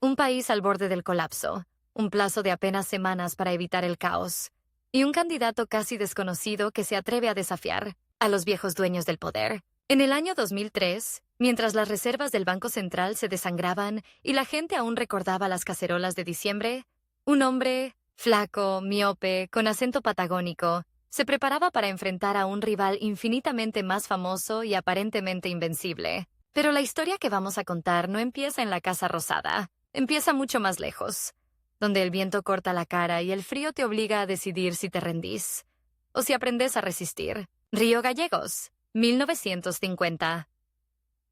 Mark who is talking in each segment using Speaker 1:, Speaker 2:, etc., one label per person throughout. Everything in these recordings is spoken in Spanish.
Speaker 1: Un país al borde del colapso, un plazo de apenas semanas para evitar el caos, y un candidato casi desconocido que se atreve a desafiar a los viejos dueños del poder. En el año 2003, mientras las reservas del Banco Central se desangraban y la gente aún recordaba las cacerolas de diciembre, un hombre, flaco, miope, con acento patagónico, se preparaba para enfrentar a un rival infinitamente más famoso y aparentemente invencible. Pero la historia que vamos a contar no empieza en la Casa Rosada, empieza mucho más lejos, donde el viento corta la cara y el frío te obliga a decidir si te rendís o si aprendes a resistir. Río Gallegos, 1950.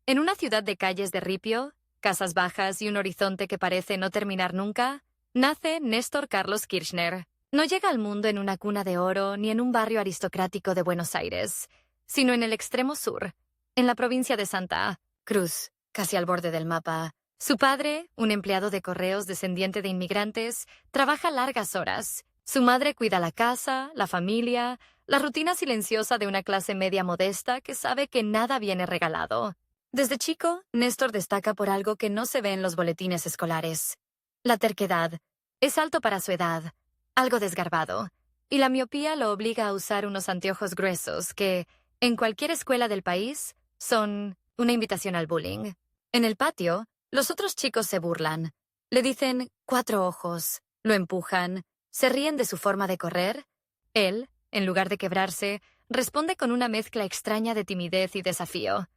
Speaker 1: En una ciudad de calles de ripio, casas bajas y un horizonte que parece no terminar nunca, nace Néstor Carlos Kirchner. No llega al mundo en una cuna de oro ni en un barrio aristocrático de Buenos Aires, sino en el extremo sur, en la provincia de Santa Cruz, casi al borde del mapa. Su padre, un empleado de correos descendiente de inmigrantes, trabaja largas horas. Su madre cuida la casa, la familia, la rutina silenciosa de una clase media modesta que sabe que nada viene regalado. Desde chico, Néstor destaca por algo que no se ve en los boletines escolares: la terquedad. Es alto para su edad, algo desgarbado, y la miopía lo obliga a usar unos anteojos gruesos que, en cualquier escuela del país, son una invitación al bullying. En el patio, los otros chicos se burlan. Le dicen 4 ojos, lo empujan, se ríen de su forma de correr. Él, en lugar de quebrarse, responde con una mezcla extraña de timidez y desafío.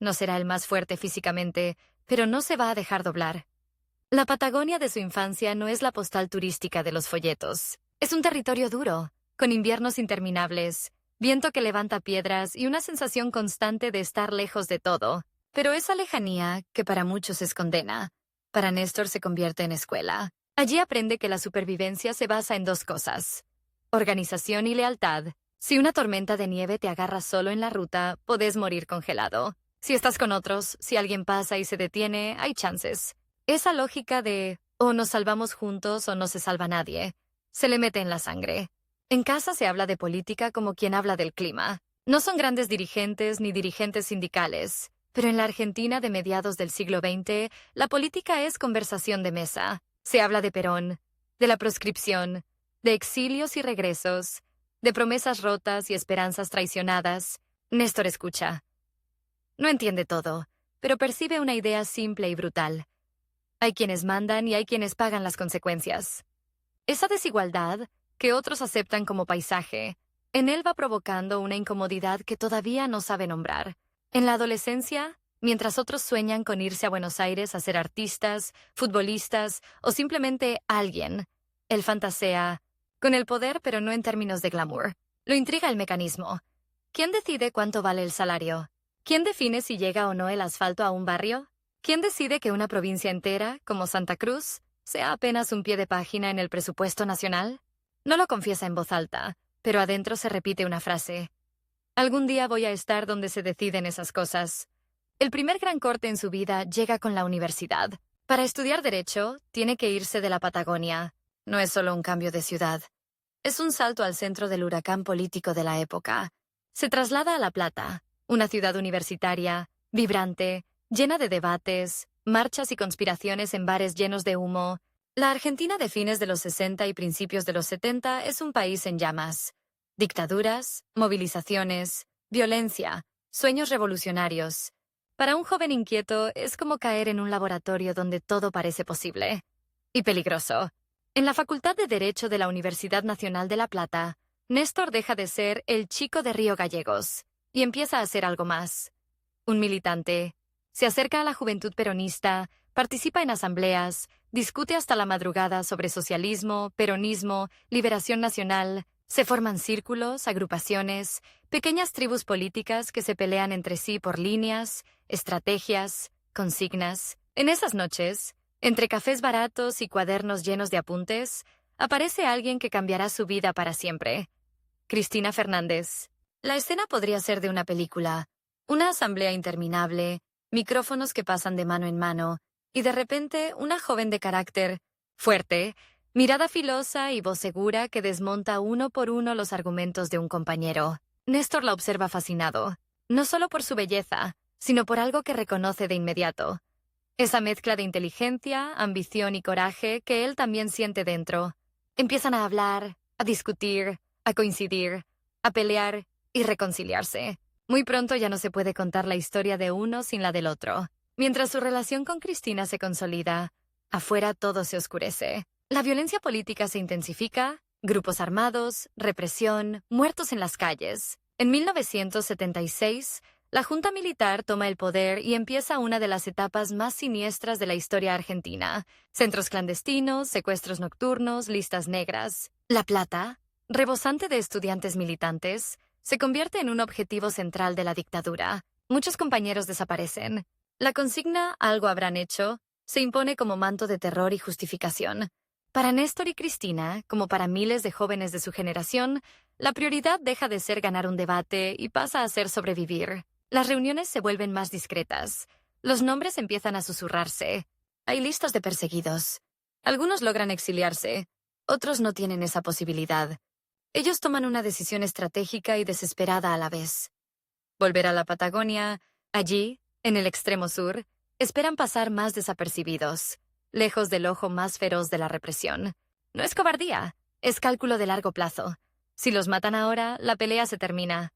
Speaker 1: No será el más fuerte físicamente, pero no se va a dejar doblar. La Patagonia de su infancia no es la postal turística de los folletos. Es un territorio duro, con inviernos interminables, viento que levanta piedras y una sensación constante de estar lejos de todo. Pero esa lejanía, que para muchos es condena, para Néstor se convierte en escuela. Allí aprende que la supervivencia se basa en 2 cosas: organización y lealtad. Si una tormenta de nieve te agarra solo en la ruta, podés morir congelado. Si estás con otros, si alguien pasa y se detiene, hay chances. Esa lógica de o nos salvamos juntos o no se salva nadie se le mete en la sangre. En casa se habla de política como quien habla del clima. No son grandes dirigentes ni dirigentes sindicales, pero en la Argentina de mediados del siglo XX, la política es conversación de mesa. Se habla de Perón, de la proscripción, de exilios y regresos, de promesas rotas y esperanzas traicionadas. Néstor escucha. No entiende todo, pero percibe una idea simple y brutal. Hay quienes mandan y hay quienes pagan las consecuencias. Esa desigualdad, que otros aceptan como paisaje, en él va provocando una incomodidad que todavía no sabe nombrar. En la adolescencia, mientras otros sueñan con irse a Buenos Aires a ser artistas, futbolistas o simplemente alguien, él fantasea con el poder, pero no en términos de glamour. Lo intriga el mecanismo. ¿Quién decide cuánto vale el salario? ¿Quién define si llega o no el asfalto a un barrio? ¿Quién decide que una provincia entera, como Santa Cruz, sea apenas un pie de página en el presupuesto nacional? No lo confiesa en voz alta, pero adentro se repite una frase. Algún día voy a estar donde se deciden esas cosas. El primer gran corte en su vida llega con la universidad. Para estudiar Derecho, tiene que irse de la Patagonia. No es solo un cambio de ciudad. Es un salto al centro del huracán político de la época. Se traslada a La Plata, una ciudad universitaria, vibrante, llena de debates, marchas y conspiraciones en bares llenos de humo. La Argentina de fines de los 60 y principios de los 70 es un país en llamas. Dictaduras, movilizaciones, violencia, sueños revolucionarios. Para un joven inquieto es como caer en un laboratorio donde todo parece posible. Y peligroso. En la Facultad de Derecho de la Universidad Nacional de La Plata, Néstor deja de ser el chico de Río Gallegos y empieza a ser algo más. Un militante. Se acerca a la juventud peronista, participa en asambleas, discute hasta la madrugada sobre socialismo, peronismo, liberación nacional. Se forman círculos, agrupaciones, pequeñas tribus políticas que se pelean entre sí por líneas, estrategias, consignas. En esas noches, entre cafés baratos y cuadernos llenos de apuntes, aparece alguien que cambiará su vida para siempre. Cristina Fernández. La escena podría ser de una película. Una asamblea interminable, micrófonos que pasan de mano en mano, y de repente una joven de carácter fuerte, mirada filosa y voz segura que desmonta uno por uno los argumentos de un compañero. Néstor la observa fascinado, no solo por su belleza, sino por algo que reconoce de inmediato. Esa mezcla de inteligencia, ambición y coraje que él también siente dentro. Empiezan a hablar, a discutir, a coincidir, a pelear y reconciliarse. Muy pronto ya no se puede contar la historia de uno sin la del otro. Mientras su relación con Cristina se consolida, afuera todo se oscurece. La violencia política se intensifica, grupos armados, represión, muertos en las calles. En 1976, la Junta Militar toma el poder y empieza una de las etapas más siniestras de la historia argentina. Centros clandestinos, secuestros nocturnos, listas negras. La Plata, rebosante de estudiantes militantes, se convierte en un objetivo central de la dictadura. Muchos compañeros desaparecen. La consigna "algo habrán hecho" se impone como manto de terror y justificación. Para Néstor y Cristina, como para miles de jóvenes de su generación, la prioridad deja de ser ganar un debate y pasa a ser sobrevivir. Las reuniones se vuelven más discretas. Los nombres empiezan a susurrarse. Hay listas de perseguidos. Algunos logran exiliarse. Otros no tienen esa posibilidad. Ellos toman una decisión estratégica y desesperada a la vez. Volver a la Patagonia, allí, en el extremo sur, esperan pasar más desapercibidos, lejos del ojo más feroz de la represión. No es cobardía, es cálculo de largo plazo. Si los matan ahora, la pelea se termina.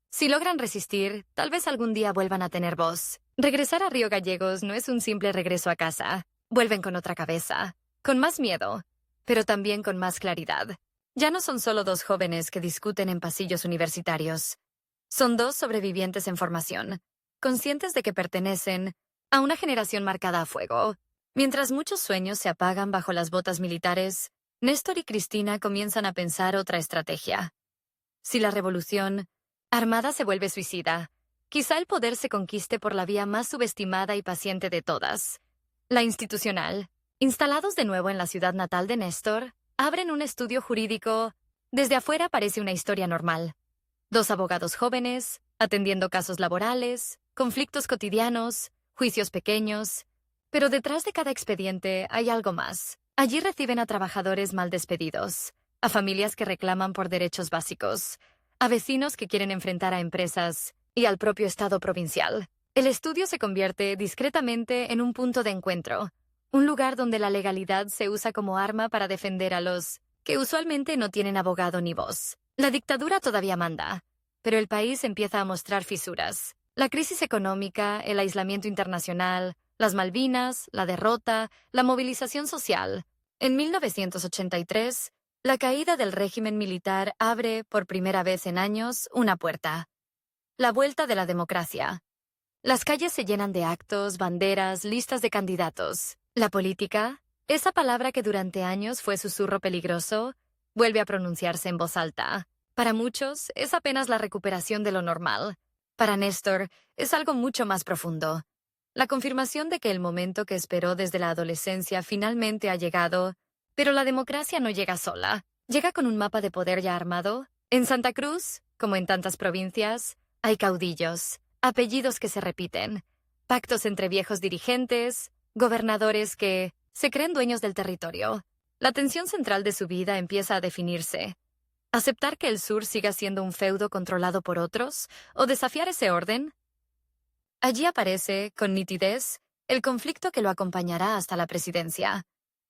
Speaker 1: Si logran resistir, tal vez algún día vuelvan a tener voz. Regresar a Río Gallegos no es un simple regreso a casa. Vuelven con otra cabeza, con más miedo, pero también con más claridad. Ya no son solo dos jóvenes que discuten en pasillos universitarios. Son dos sobrevivientes en formación, conscientes de que pertenecen a una generación marcada a fuego. Mientras muchos sueños se apagan bajo las botas militares, Néstor y Cristina comienzan a pensar otra estrategia. Si la revolución armada se vuelve suicida, quizá el poder se conquiste por la vía más subestimada y paciente de todas, la institucional. Instalados de nuevo en la ciudad natal de Néstor, abren un estudio jurídico. Desde afuera parece una historia normal. Dos abogados jóvenes, atendiendo casos laborales, conflictos cotidianos, juicios pequeños. Pero detrás de cada expediente hay algo más. Allí reciben a trabajadores mal despedidos, a familias que reclaman por derechos básicos, a vecinos que quieren enfrentar a empresas y al propio Estado provincial. El estudio se convierte discretamente en un punto de encuentro, un lugar donde la legalidad se usa como arma para defender a los que usualmente no tienen abogado ni voz. La dictadura todavía manda, pero el país empieza a mostrar fisuras. La crisis económica, el aislamiento internacional, las Malvinas, la derrota, la movilización social. En 1983, la caída del régimen militar abre, por primera vez en años, una puerta. La vuelta de la democracia. Las calles se llenan de actos, banderas, listas de candidatos. La política, esa palabra que durante años fue susurro peligroso, vuelve a pronunciarse en voz alta. Para muchos, es apenas la recuperación de lo normal. Para Néstor, es algo mucho más profundo. La confirmación de que el momento que esperó desde la adolescencia finalmente ha llegado. Pero la democracia no llega sola. Llega con un mapa de poder ya armado. En Santa Cruz, como en tantas provincias, hay caudillos, apellidos que se repiten, pactos entre viejos dirigentes, gobernadores que se creen dueños del territorio. La tensión central de su vida empieza a definirse. ¿Aceptar que el sur siga siendo un feudo controlado por otros o desafiar ese orden? Allí aparece, con nitidez, el conflicto que lo acompañará hasta la presidencia.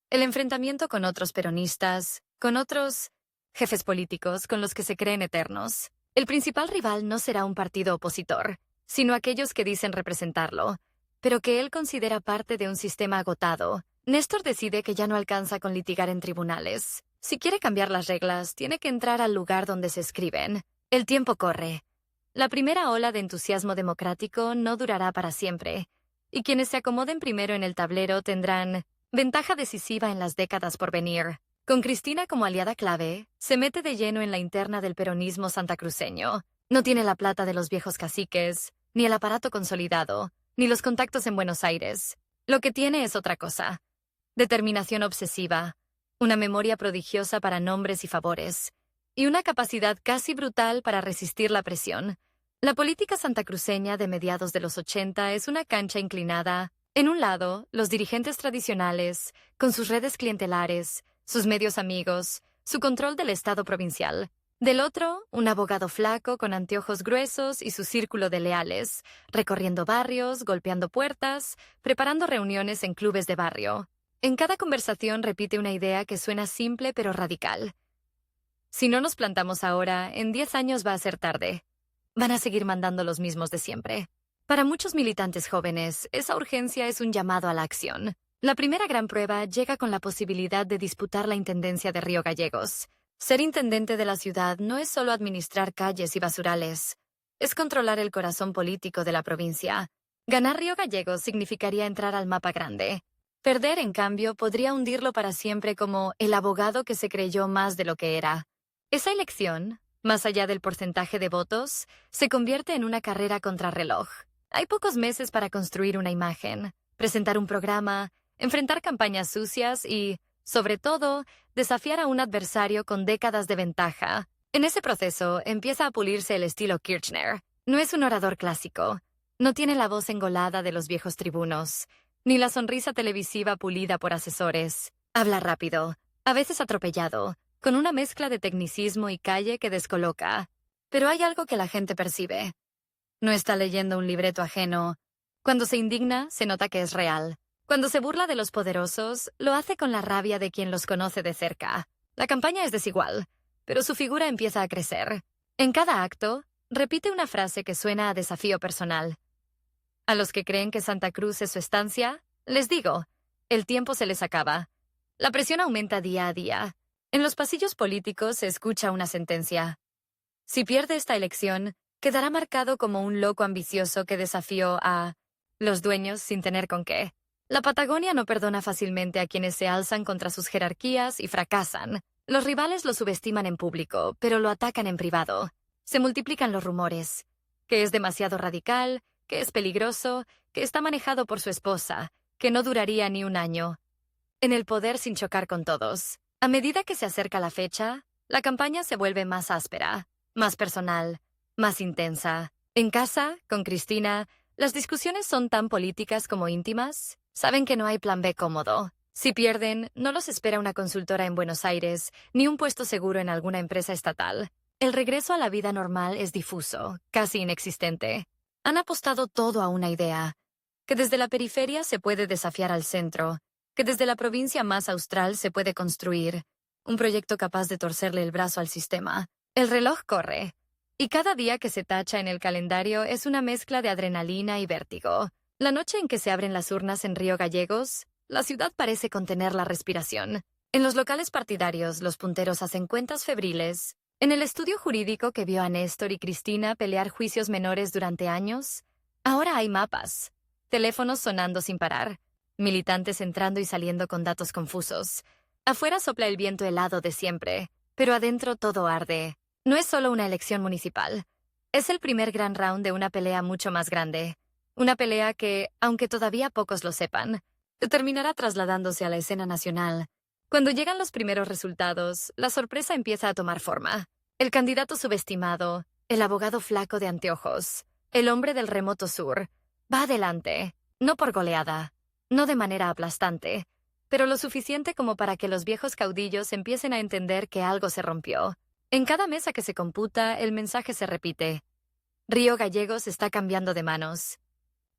Speaker 1: El enfrentamiento con otros peronistas, con otros jefes políticos con los que se creen eternos. El principal rival no será un partido opositor, sino aquellos que dicen representarlo, pero que él considera parte de un sistema agotado. Néstor decide que ya no alcanza con litigar en tribunales. Si quiere cambiar las reglas, tiene que entrar al lugar donde se escriben. El tiempo corre. La primera ola de entusiasmo democrático no durará para siempre, y quienes se acomoden primero en el tablero tendrán ventaja decisiva en las décadas por venir. Con Cristina como aliada clave, se mete de lleno en la interna del peronismo santacruceño. No tiene la plata de los viejos caciques, ni el aparato consolidado, ni los contactos en Buenos Aires. Lo que tiene es otra cosa. Determinación obsesiva, una memoria prodigiosa para nombres y favores, y una capacidad casi brutal para resistir la presión. La política santacruceña de mediados de los 80 es una cancha inclinada. En un lado, los dirigentes tradicionales, con sus redes clientelares, sus medios amigos, su control del Estado provincial. Del otro, un abogado flaco con anteojos gruesos y su círculo de leales, recorriendo barrios, golpeando puertas, preparando reuniones en clubes de barrio. En cada conversación repite una idea que suena simple pero radical. Si no nos plantamos ahora, en 10 años va a ser tarde. Van a seguir mandando los mismos de siempre. Para muchos militantes jóvenes, esa urgencia es un llamado a la acción. La primera gran prueba llega con la posibilidad de disputar la intendencia de Río Gallegos. Ser intendente de la ciudad no es solo administrar calles y basurales, es controlar el corazón político de la provincia. Ganar Río Gallegos significaría entrar al mapa grande. Perder, en cambio, podría hundirlo para siempre como el abogado que se creyó más de lo que era. Esa elección, más allá del porcentaje de votos, se convierte en una carrera contrarreloj. Hay pocos meses para construir una imagen, presentar un programa, enfrentar campañas sucias y, sobre todo, desafiar a un adversario con décadas de ventaja. En ese proceso empieza a pulirse el estilo Kirchner. No es un orador clásico. No tiene la voz engolada de los viejos tribunos, ni la sonrisa televisiva pulida por asesores. Habla rápido, a veces atropellado, con una mezcla de tecnicismo y calle que descoloca. Pero hay algo que la gente percibe. No está leyendo un libreto ajeno. Cuando se indigna, se nota que es real. Cuando se burla de los poderosos, lo hace con la rabia de quien los conoce de cerca. La campaña es desigual, pero su figura empieza a crecer. En cada acto, repite una frase que suena a desafío personal. A los que creen que Santa Cruz es su estancia, les digo, el tiempo se les acaba. La presión aumenta día a día. En los pasillos políticos se escucha una sentencia. Si pierde esta elección, quedará marcado como un loco ambicioso que desafió a los dueños sin tener con qué. La Patagonia no perdona fácilmente a quienes se alzan contra sus jerarquías y fracasan. Los rivales lo subestiman en público, pero lo atacan en privado. Se multiplican los rumores. Que es demasiado radical, que es peligroso, que está manejado por su esposa, que no duraría ni un año. En el poder sin chocar con todos. A medida que se acerca la fecha, la campaña se vuelve más áspera, más personal, más intensa. En casa, con Cristina, las discusiones son tan políticas como íntimas. Saben que no hay plan B cómodo. Si pierden, no los espera una consultora en Buenos Aires, ni un puesto seguro en alguna empresa estatal. El regreso a la vida normal es difuso, casi inexistente. Han apostado todo a una idea, que desde la periferia se puede desafiar al centro, que desde la provincia más austral se puede construir, un proyecto capaz de torcerle el brazo al sistema. El reloj corre, y cada día que se tacha en el calendario es una mezcla de adrenalina y vértigo. La noche en que se abren las urnas en Río Gallegos, la ciudad parece contener la respiración. En los locales partidarios, los punteros hacen cuentas febriles. En el estudio jurídico que vio a Néstor y Cristina pelear juicios menores durante años, ahora hay mapas, teléfonos sonando sin parar, militantes entrando y saliendo con datos confusos. Afuera sopla el viento helado de siempre, pero adentro todo arde. No es solo una elección municipal. Es el primer gran round de una pelea mucho más grande. Una pelea que, aunque todavía pocos lo sepan, terminará trasladándose a la escena nacional. Cuando llegan los primeros resultados, la sorpresa empieza a tomar forma. El candidato subestimado, el abogado flaco de anteojos, el hombre del remoto sur, va adelante, no por goleada, no de manera aplastante, pero lo suficiente como para que los viejos caudillos empiecen a entender que algo se rompió. En cada mesa que se computa, el mensaje se repite. Río Gallegos está cambiando de manos.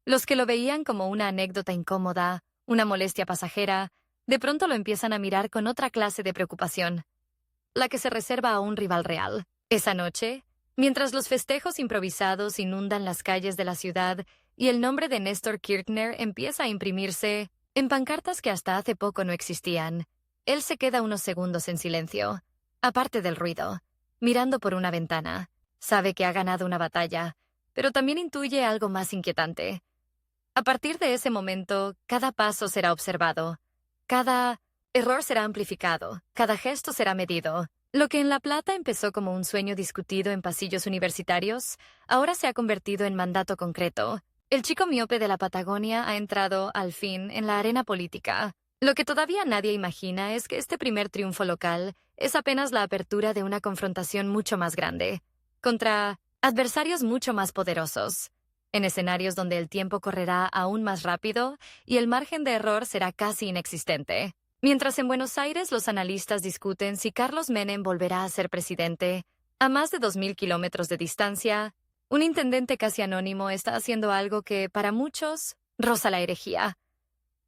Speaker 1: Los que lo veían como una anécdota incómoda, una molestia pasajera, de pronto lo empiezan a mirar con otra clase de preocupación, la que se reserva a un rival real. Esa noche, mientras los festejos improvisados inundan las calles de la ciudad y el nombre de Néstor Kirchner empieza a imprimirse en pancartas que hasta hace poco no existían, él se queda unos segundos en silencio, aparte del ruido, mirando por una ventana. Sabe que ha ganado una batalla, pero también intuye algo más inquietante. A partir de ese momento, cada paso será observado, cada error será amplificado, cada gesto será medido. Lo que en La Plata empezó como un sueño discutido en pasillos universitarios, ahora se ha convertido en mandato concreto. El chico miope de la Patagonia ha entrado, al fin, en la arena política. Lo que todavía nadie imagina es que este primer triunfo local es apenas la apertura de una confrontación mucho más grande, contra adversarios mucho más poderosos, en escenarios donde el tiempo correrá aún más rápido y el margen de error será casi inexistente. Mientras en Buenos Aires los analistas discuten si Carlos Menem volverá a ser presidente, A más de 2.000 kilómetros de distancia, un intendente casi anónimo está haciendo algo que, para muchos, roza la herejía.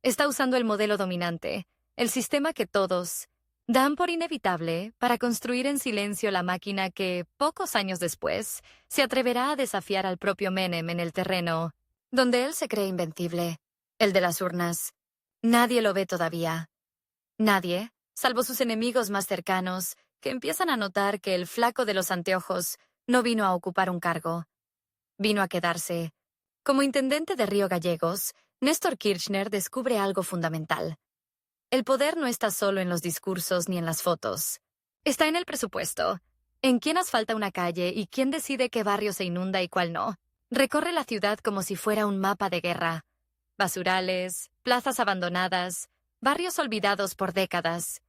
Speaker 1: Está usando el modelo dominante, el sistema que todos dan por inevitable para construir en silencio la máquina que, pocos años después, se atreverá a desafiar al propio Menem en el terreno donde él se cree invencible, el de las urnas. Nadie lo ve todavía. Nadie, salvo sus enemigos más cercanos, que empiezan a notar que el flaco de los anteojos no vino a ocupar un cargo. Vino a quedarse. Como intendente de Río Gallegos, Néstor Kirchner descubre algo fundamental. El poder no está solo en los discursos ni en las fotos. Está en el presupuesto, en quién asfalta una calle y quién decide qué barrio se inunda y cuál no. Recorre la ciudad como si fuera un mapa de guerra. Basurales, plazas abandonadas, barrios olvidados por décadas.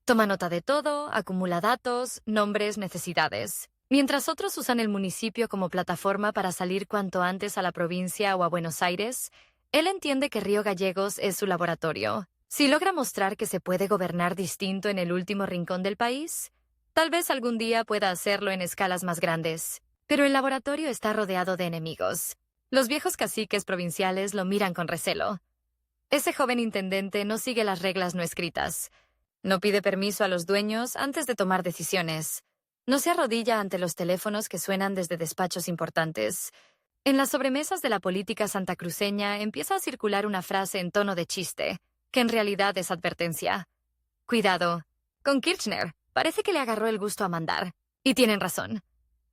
Speaker 1: Toma nota de todo, acumula datos, nombres, necesidades. Mientras otros usan el municipio como plataforma para salir cuanto antes a la provincia o a Buenos Aires, él entiende que Río Gallegos es su laboratorio. Si logra mostrar que se puede gobernar distinto en el último rincón del país, tal vez algún día pueda hacerlo en escalas más grandes. Pero el laboratorio está rodeado de enemigos. Los viejos caciques provinciales lo miran con recelo. Ese joven intendente no sigue las reglas no escritas. No pide permiso a los dueños antes de tomar decisiones. No se arrodilla ante los teléfonos que suenan desde despachos importantes. En las sobremesas de la política santacruceña empieza a circular una frase en tono de chiste, que en realidad es advertencia. Cuidado, con Kirchner parece que le agarró el gusto a mandar. Y tienen razón.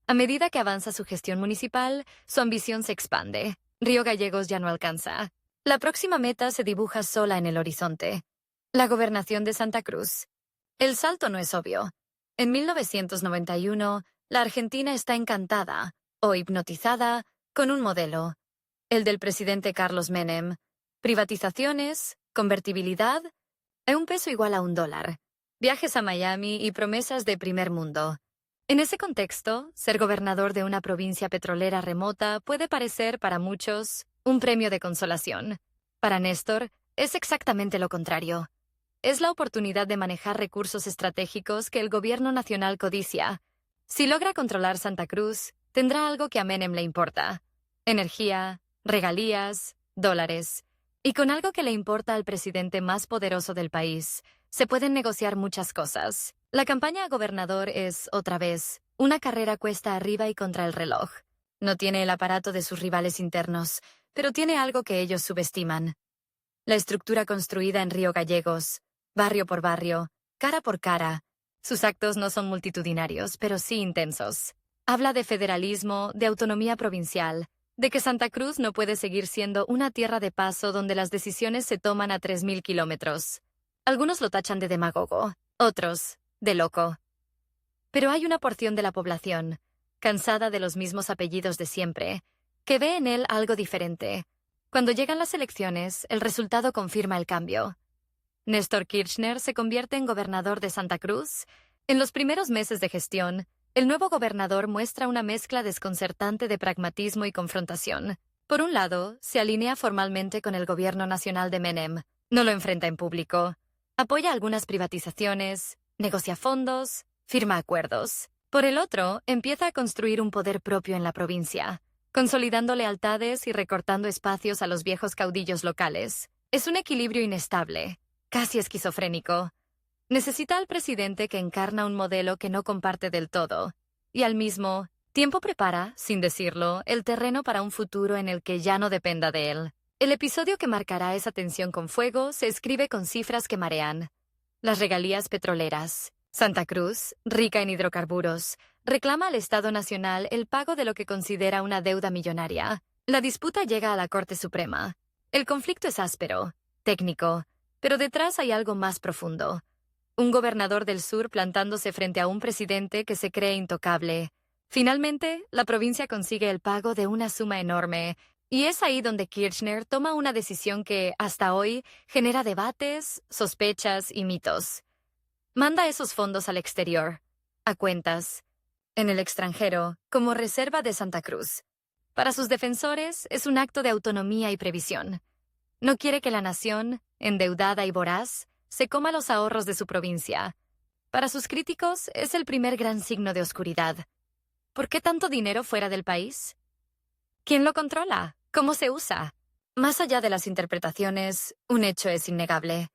Speaker 1: A medida que avanza su gestión municipal, su ambición se expande. Río Gallegos ya no alcanza. La próxima meta se dibuja sola en el horizonte. La gobernación de Santa Cruz. El salto no es obvio. En 1991, la Argentina está encantada, o hipnotizada, con un modelo. El del presidente Carlos Menem. Privatizaciones, convertibilidad, un peso igual a $1. Viajes a Miami y promesas de primer mundo. En ese contexto, ser gobernador de una provincia petrolera remota puede parecer, para muchos, un premio de consolación. Para Néstor, es exactamente lo contrario. Es la oportunidad de manejar recursos estratégicos que el gobierno nacional codicia. Si logra controlar Santa Cruz, tendrá algo que a Menem le importa: energía, regalías, dólares. Y con algo que le importa al presidente más poderoso del país, se pueden negociar muchas cosas. La campaña a gobernador es, otra vez, una carrera cuesta arriba y contra el reloj. No tiene el aparato de sus rivales internos, pero tiene algo que ellos subestiman. La estructura construida en Río Gallegos, barrio por barrio, cara por cara. Sus actos no son multitudinarios, pero sí intensos. Habla de federalismo, de autonomía provincial, de que Santa Cruz no puede seguir siendo una tierra de paso donde las decisiones se toman a 3.000 kilómetros. Algunos lo tachan de demagogo, otros, de loco. Pero hay una porción de la población, cansada de los mismos apellidos de siempre, que ve en él algo diferente. Cuando llegan las elecciones, el resultado confirma el cambio. Néstor Kirchner se convierte en gobernador de Santa Cruz. En los primeros meses de gestión, el nuevo gobernador muestra una mezcla desconcertante de pragmatismo y confrontación. Por un lado, se alinea formalmente con el gobierno nacional de Menem. No lo enfrenta en público. Apoya algunas privatizaciones, negocia fondos, firma acuerdos. Por el otro, empieza a construir un poder propio en la provincia, consolidando lealtades y recortando espacios a los viejos caudillos locales. Es un equilibrio inestable, casi esquizofrénico. Necesita al presidente que encarna un modelo que no comparte del todo, y al mismo tiempo prepara, sin decirlo, el terreno para un futuro en el que ya no dependa de él. El episodio que marcará esa tensión con fuego se escribe con cifras que marean. Las regalías petroleras. Santa Cruz, rica en hidrocarburos, reclama al Estado Nacional el pago de lo que considera una deuda millonaria. La disputa llega a la Corte Suprema. El conflicto es áspero, técnico, pero detrás hay algo más profundo. Un gobernador del sur plantándose frente a un presidente que se cree intocable. Finalmente, la provincia consigue el pago de una suma enorme, y es ahí donde Kirchner toma una decisión que, hasta hoy, genera debates, sospechas y mitos. Manda esos fondos al exterior, a cuentas, en el extranjero, como reserva de Santa Cruz. Para sus defensores, es un acto de autonomía y previsión. No quiere que la nación, endeudada y voraz, se coma los ahorros de su provincia. Para sus críticos, es el primer gran signo de oscuridad. ¿Por qué tanto dinero fuera del país? ¿Quién lo controla? ¿Cómo se usa? Más allá de las interpretaciones, un hecho es innegable.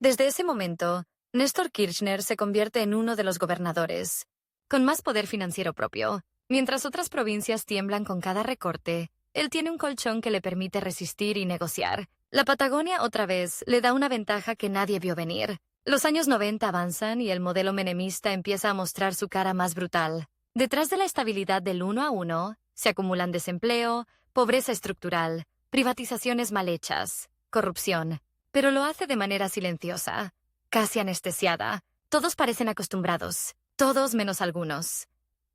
Speaker 1: Desde ese momento, Néstor Kirchner se convierte en uno de los gobernadores, con más poder financiero propio. Mientras otras provincias tiemblan con cada recorte, él tiene un colchón que le permite resistir y negociar. La Patagonia otra vez le da una ventaja que nadie vio venir. Los años 90 avanzan y el modelo menemista empieza a mostrar su cara más brutal. Detrás de la estabilidad del 1 a 1, se acumulan desempleo, pobreza estructural, privatizaciones mal hechas, corrupción. Pero lo hace de manera silenciosa, casi anestesiada. Todos parecen acostumbrados, todos menos algunos.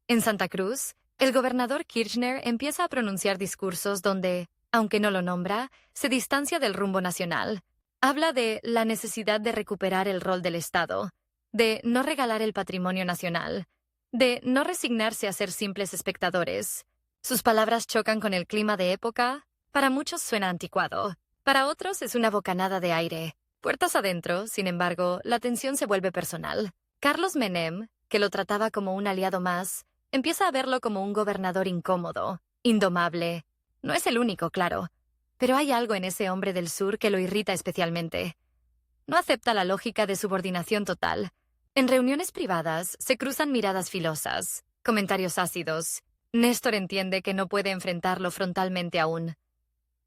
Speaker 1: En Santa Cruz, el gobernador Kirchner empieza a pronunciar discursos donde, aunque no lo nombra, se distancia del rumbo nacional. Habla de la necesidad de recuperar el rol del Estado, de no regalar el patrimonio nacional, de no resignarse a ser simples espectadores. Sus palabras chocan con el clima de época. Para muchos suena anticuado. Para otros es una bocanada de aire. Puertas adentro, sin embargo, la tensión se vuelve personal. Carlos Menem, que lo trataba como un aliado más, empieza a verlo como un gobernador incómodo, indomable. No es el único, claro, pero hay algo en ese hombre del sur que lo irrita especialmente. No acepta la lógica de subordinación total. En reuniones privadas se cruzan miradas filosas, comentarios ácidos. Néstor entiende que no puede enfrentarlo frontalmente aún.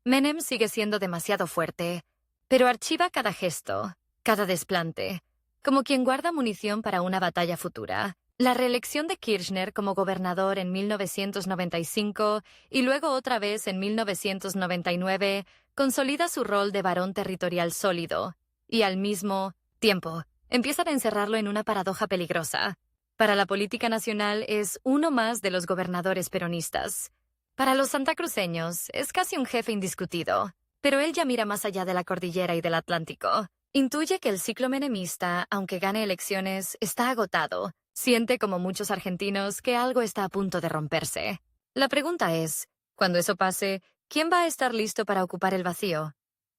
Speaker 1: Menem sigue siendo demasiado fuerte, pero archiva cada gesto, cada desplante, como quien guarda munición para una batalla futura. La reelección de Kirchner como gobernador en 1995 y luego otra vez en 1999 consolida su rol de varón territorial sólido y al mismo tiempo empiezan a encerrarlo en una paradoja peligrosa. Para la política nacional es uno más de los gobernadores peronistas. Para los santacruceños es casi un jefe indiscutido, pero él ya mira más allá de la cordillera y del Atlántico. Intuye que el ciclo menemista, aunque gane elecciones, está agotado. Siente, como muchos argentinos, que algo está a punto de romperse. La pregunta es, cuando eso pase, ¿quién va a estar listo para ocupar el vacío?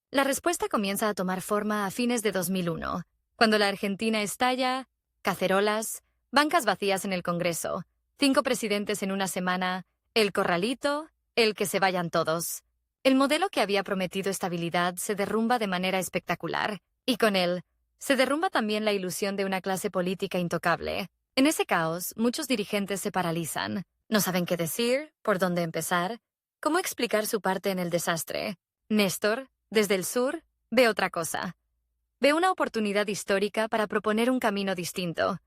Speaker 1: La respuesta comienza a tomar forma a fines de 2001, cuando la Argentina estalla, cacerolas, bancas vacías en el Congreso, 5 presidentes en una semana, el corralito, el que se vayan todos. El modelo que había prometido estabilidad se derrumba de manera espectacular, y con él, se derrumba también la ilusión de una clase política intocable. En ese caos, muchos dirigentes se paralizan. No saben qué decir, por dónde empezar, cómo explicar su parte en el desastre. Néstor, desde el sur, ve otra cosa. Ve una oportunidad histórica para proponer un camino distinto,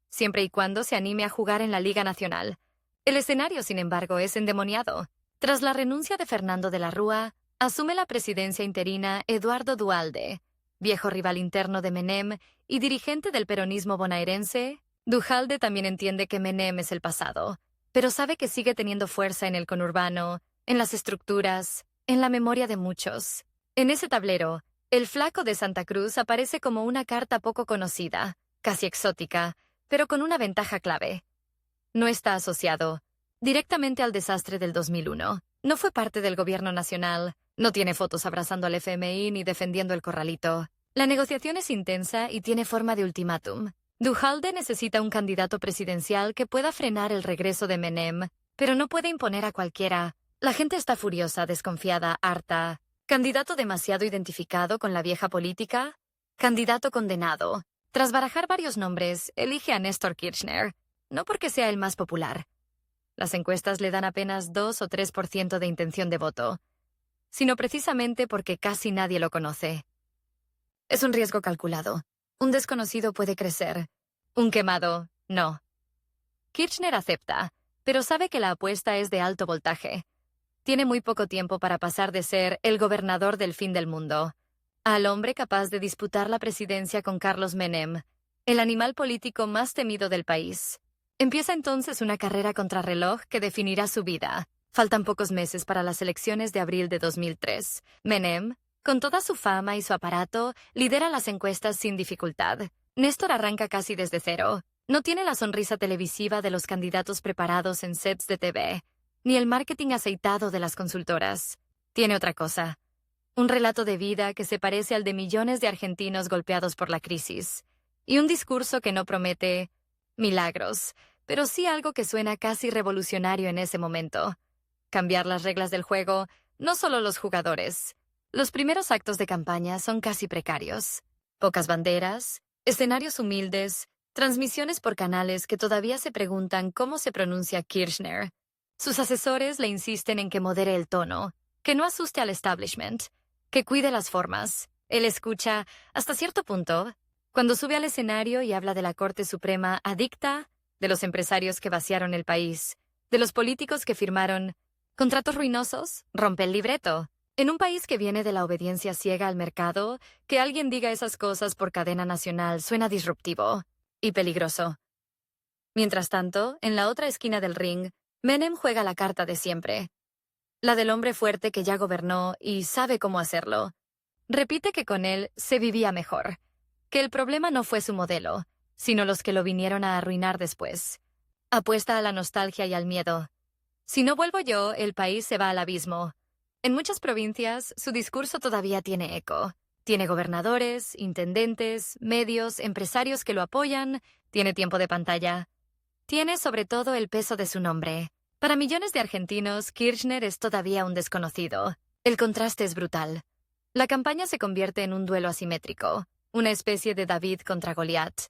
Speaker 1: siempre y cuando se anime a jugar en la Liga Nacional. El escenario, sin embargo, es endemoniado. Tras la renuncia de Fernando de la Rúa, asume la presidencia interina Eduardo Duhalde, viejo rival interno de Menem y dirigente del peronismo bonaerense. Duhalde también entiende que Menem es el pasado, pero sabe que sigue teniendo fuerza en el conurbano, en las estructuras, en la memoria de muchos. En ese tablero, el flaco de Santa Cruz aparece como una carta poco conocida, casi exótica, pero con una ventaja clave. No está asociado directamente al desastre del 2001. No fue parte del gobierno nacional, no tiene fotos abrazando al FMI ni defendiendo el corralito. La negociación es intensa y tiene forma de ultimátum. Duhalde necesita un candidato presidencial que pueda frenar el regreso de Menem, pero no puede imponer a cualquiera. La gente está furiosa, desconfiada, harta. Candidato demasiado identificado con la vieja política. Candidato condenado. Tras barajar varios nombres, elige a Néstor Kirchner, no porque sea el más popular. Las encuestas le dan apenas 2 o 3% de intención de voto, sino precisamente porque casi nadie lo conoce. Es un riesgo calculado. Un desconocido puede crecer. Un quemado, no. Kirchner acepta, pero sabe que la apuesta es de alto voltaje. Tiene muy poco tiempo para pasar de ser el gobernador del fin del mundo al hombre capaz de disputar la presidencia con Carlos Menem, el animal político más temido del país. Empieza entonces una carrera contrarreloj que definirá su vida. Faltan pocos meses para las elecciones de abril de 2003. Menem, con toda su fama y su aparato, lidera las encuestas sin dificultad. Néstor arranca casi desde cero. No tiene la sonrisa televisiva de los candidatos preparados en sets de TV, ni el marketing aceitado de las consultoras. Tiene otra cosa. Un relato de vida que se parece al de millones de argentinos golpeados por la crisis. Y un discurso que no promete milagros, pero sí algo que suena casi revolucionario en ese momento. Cambiar las reglas del juego, no solo los jugadores. Los primeros actos de campaña son casi precarios. Pocas banderas, escenarios humildes, transmisiones por canales que todavía se preguntan cómo se pronuncia Kirchner. Sus asesores le insisten en que modere el tono, que no asuste al establishment, que cuide las formas. Él escucha, hasta cierto punto, cuando sube al escenario y habla de la Corte Suprema adicta, de los empresarios que vaciaron el país, de los políticos que firmaron contratos ruinosos, rompe el libreto. En un país que viene de la obediencia ciega al mercado, que alguien diga esas cosas por cadena nacional suena disruptivo y peligroso. Mientras tanto, en la otra esquina del ring, Menem juega la carta de siempre. La del hombre fuerte que ya gobernó y sabe cómo hacerlo. Repite que con él se vivía mejor, que el problema no fue su modelo, sino los que lo vinieron a arruinar después. Apuesta a la nostalgia y al miedo. Si no vuelvo yo, el país se va al abismo. En muchas provincias, su discurso todavía tiene eco. Tiene gobernadores, intendentes, medios, empresarios que lo apoyan, tiene tiempo de pantalla. Tiene sobre todo el peso de su nombre. Para millones de argentinos, Kirchner es todavía un desconocido. El contraste es brutal. La campaña se convierte en un duelo asimétrico, una especie de David contra Goliat,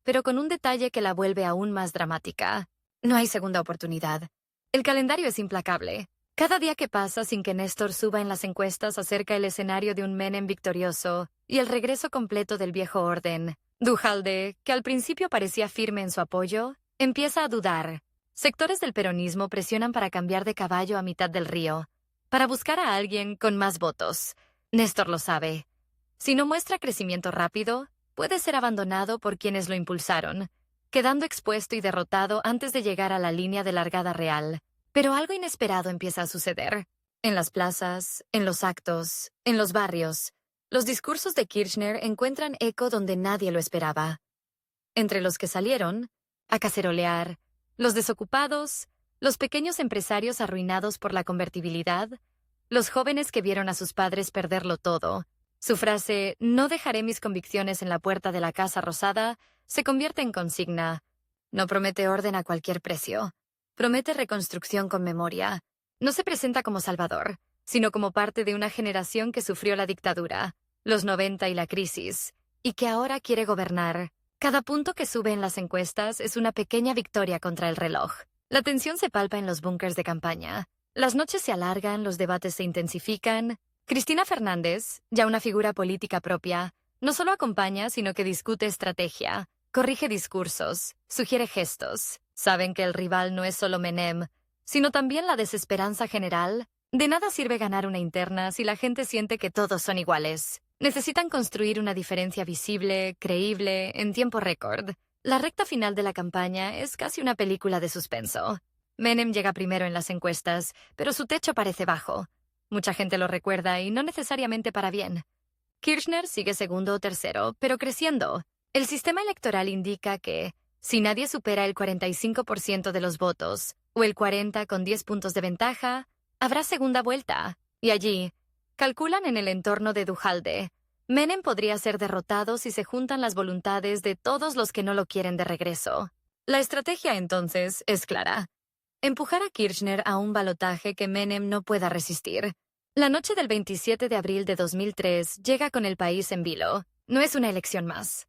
Speaker 1: pero con un detalle que la vuelve aún más dramática. No hay segunda oportunidad. El calendario es implacable. Cada día que pasa sin que Néstor suba en las encuestas acerca el escenario de un Menem victorioso y el regreso completo del viejo orden. Duhalde, que al principio parecía firme en su apoyo, empieza a dudar. Sectores del peronismo presionan para cambiar de caballo a mitad del río, para buscar a alguien con más votos. Néstor lo sabe. Si no muestra crecimiento rápido, puede ser abandonado por quienes lo impulsaron, quedando expuesto y derrotado antes de llegar a la línea de largada real. Pero algo inesperado empieza a suceder. En las plazas, en los actos, en los barrios, los discursos de Kirchner encuentran eco donde nadie lo esperaba. Entre los que salieron a cacerolear, los desocupados, los pequeños empresarios arruinados por la convertibilidad, los jóvenes que vieron a sus padres perderlo todo. Su frase, "No dejaré mis convicciones en la puerta de la Casa Rosada", se convierte en consigna. No promete orden a cualquier precio. Promete reconstrucción con memoria. No se presenta como salvador, sino como parte de una generación que sufrió la dictadura, los 90 y la crisis, y que ahora quiere gobernar. Cada punto que sube en las encuestas es una pequeña victoria contra el reloj. La tensión se palpa en los búnkers de campaña. Las noches se alargan, los debates se intensifican. Cristina Fernández, ya una figura política propia, no solo acompaña, sino que discute estrategia, corrige discursos, sugiere gestos. Saben que el rival no es solo Menem, sino también la desesperanza general. De nada sirve ganar una interna si la gente siente que todos son iguales. Necesitan construir una diferencia visible, creíble, en tiempo récord. La recta final de la campaña es casi una película de suspenso. Menem llega primero en las encuestas, pero su techo parece bajo. Mucha gente lo recuerda y no necesariamente para bien. Kirchner sigue segundo o tercero, pero creciendo. El sistema electoral indica que, si nadie supera el 45% de los votos, o el 40% con 10 puntos de ventaja, habrá segunda vuelta. Y allí, calculan en el entorno de Duhalde, Menem podría ser derrotado si se juntan las voluntades de todos los que no lo quieren de regreso. La estrategia, entonces, es clara. Empujar a Kirchner a un balotaje que Menem no pueda resistir. La noche del 27 de abril de 2003 llega con el país en vilo. No es una elección más.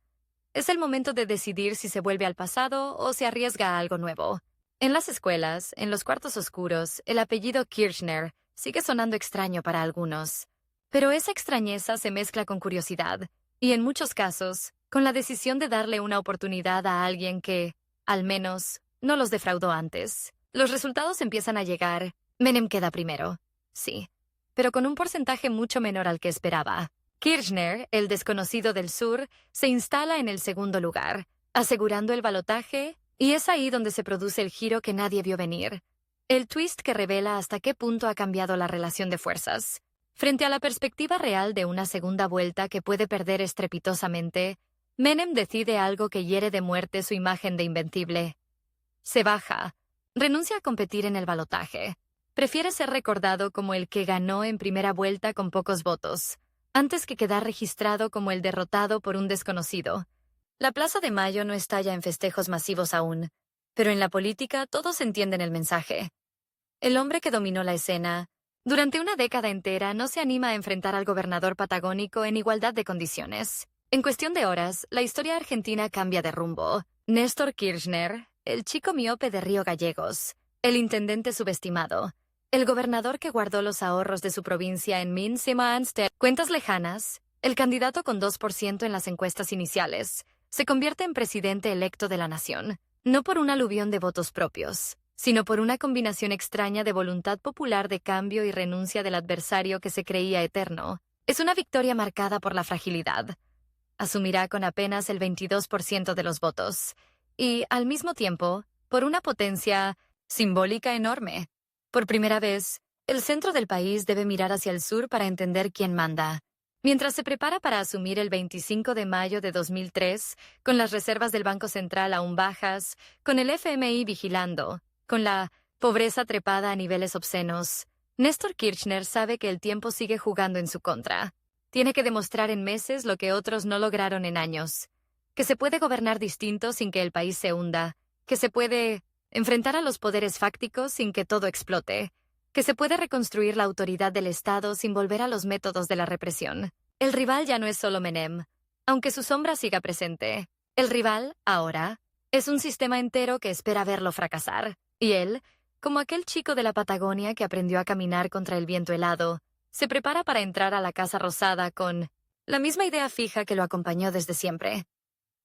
Speaker 1: Es el momento de decidir si se vuelve al pasado o se arriesga a algo nuevo. En las escuelas, en los cuartos oscuros, el apellido Kirchner sigue sonando extraño para algunos. Pero esa extrañeza se mezcla con curiosidad, y en muchos casos, con la decisión de darle una oportunidad a alguien que, al menos, no los defraudó antes. Los resultados empiezan a llegar. Menem queda primero. Sí, pero con un porcentaje mucho menor al que esperaba. Kirchner, el desconocido del sur, se instala en el segundo lugar, asegurando el balotaje, y es ahí donde se produce el giro que nadie vio venir. El twist que revela hasta qué punto ha cambiado la relación de fuerzas. Frente a la perspectiva real de una segunda vuelta que puede perder estrepitosamente, Menem decide algo que hiere de muerte su imagen de invencible. Se baja. Renuncia a competir en el balotaje. Prefiere ser recordado como el que ganó en primera vuelta con pocos votos, antes que quedar registrado como el derrotado por un desconocido. La Plaza de Mayo no estalla en festejos masivos aún, Pero en la política todos entienden el mensaje. El hombre que dominó la escena durante una década entera no se anima a enfrentar al gobernador patagónico en igualdad de condiciones. En cuestión de horas, la historia argentina cambia de rumbo. Néstor Kirchner, el chico miope de Río Gallegos, el intendente subestimado, el gobernador que guardó los ahorros de su provincia en Minsk-Manste, cuentas lejanas, el candidato con 2% en las encuestas iniciales, se convierte en presidente electo de la nación, no por un aluvión de votos propios, sino por una combinación extraña de voluntad popular de cambio y renuncia del adversario que se creía eterno. Es una victoria marcada por la fragilidad. Asumirá con apenas el 22% de los votos, y, al mismo tiempo, por una potencia simbólica enorme. Por primera vez, el centro del país debe mirar hacia el sur para entender quién manda. Mientras se prepara para asumir el 25 de mayo de 2003, con las reservas del Banco Central aún bajas, con el FMI vigilando, con la pobreza trepada a niveles obscenos, Néstor Kirchner sabe que el tiempo sigue jugando en su contra. Tiene que demostrar en meses lo que otros no lograron en años. Que se puede gobernar distinto sin que el país se hunda. Que se puede enfrentar a los poderes fácticos sin que todo explote. Que se puede reconstruir la autoridad del Estado sin volver a los métodos de la represión. El rival ya no es solo Menem, aunque su sombra siga presente. El rival, ahora, es un sistema entero que espera verlo fracasar. Y él, como aquel chico de la Patagonia que aprendió a caminar contra el viento helado, se prepara para entrar a la Casa Rosada con la misma idea fija que lo acompañó desde siempre.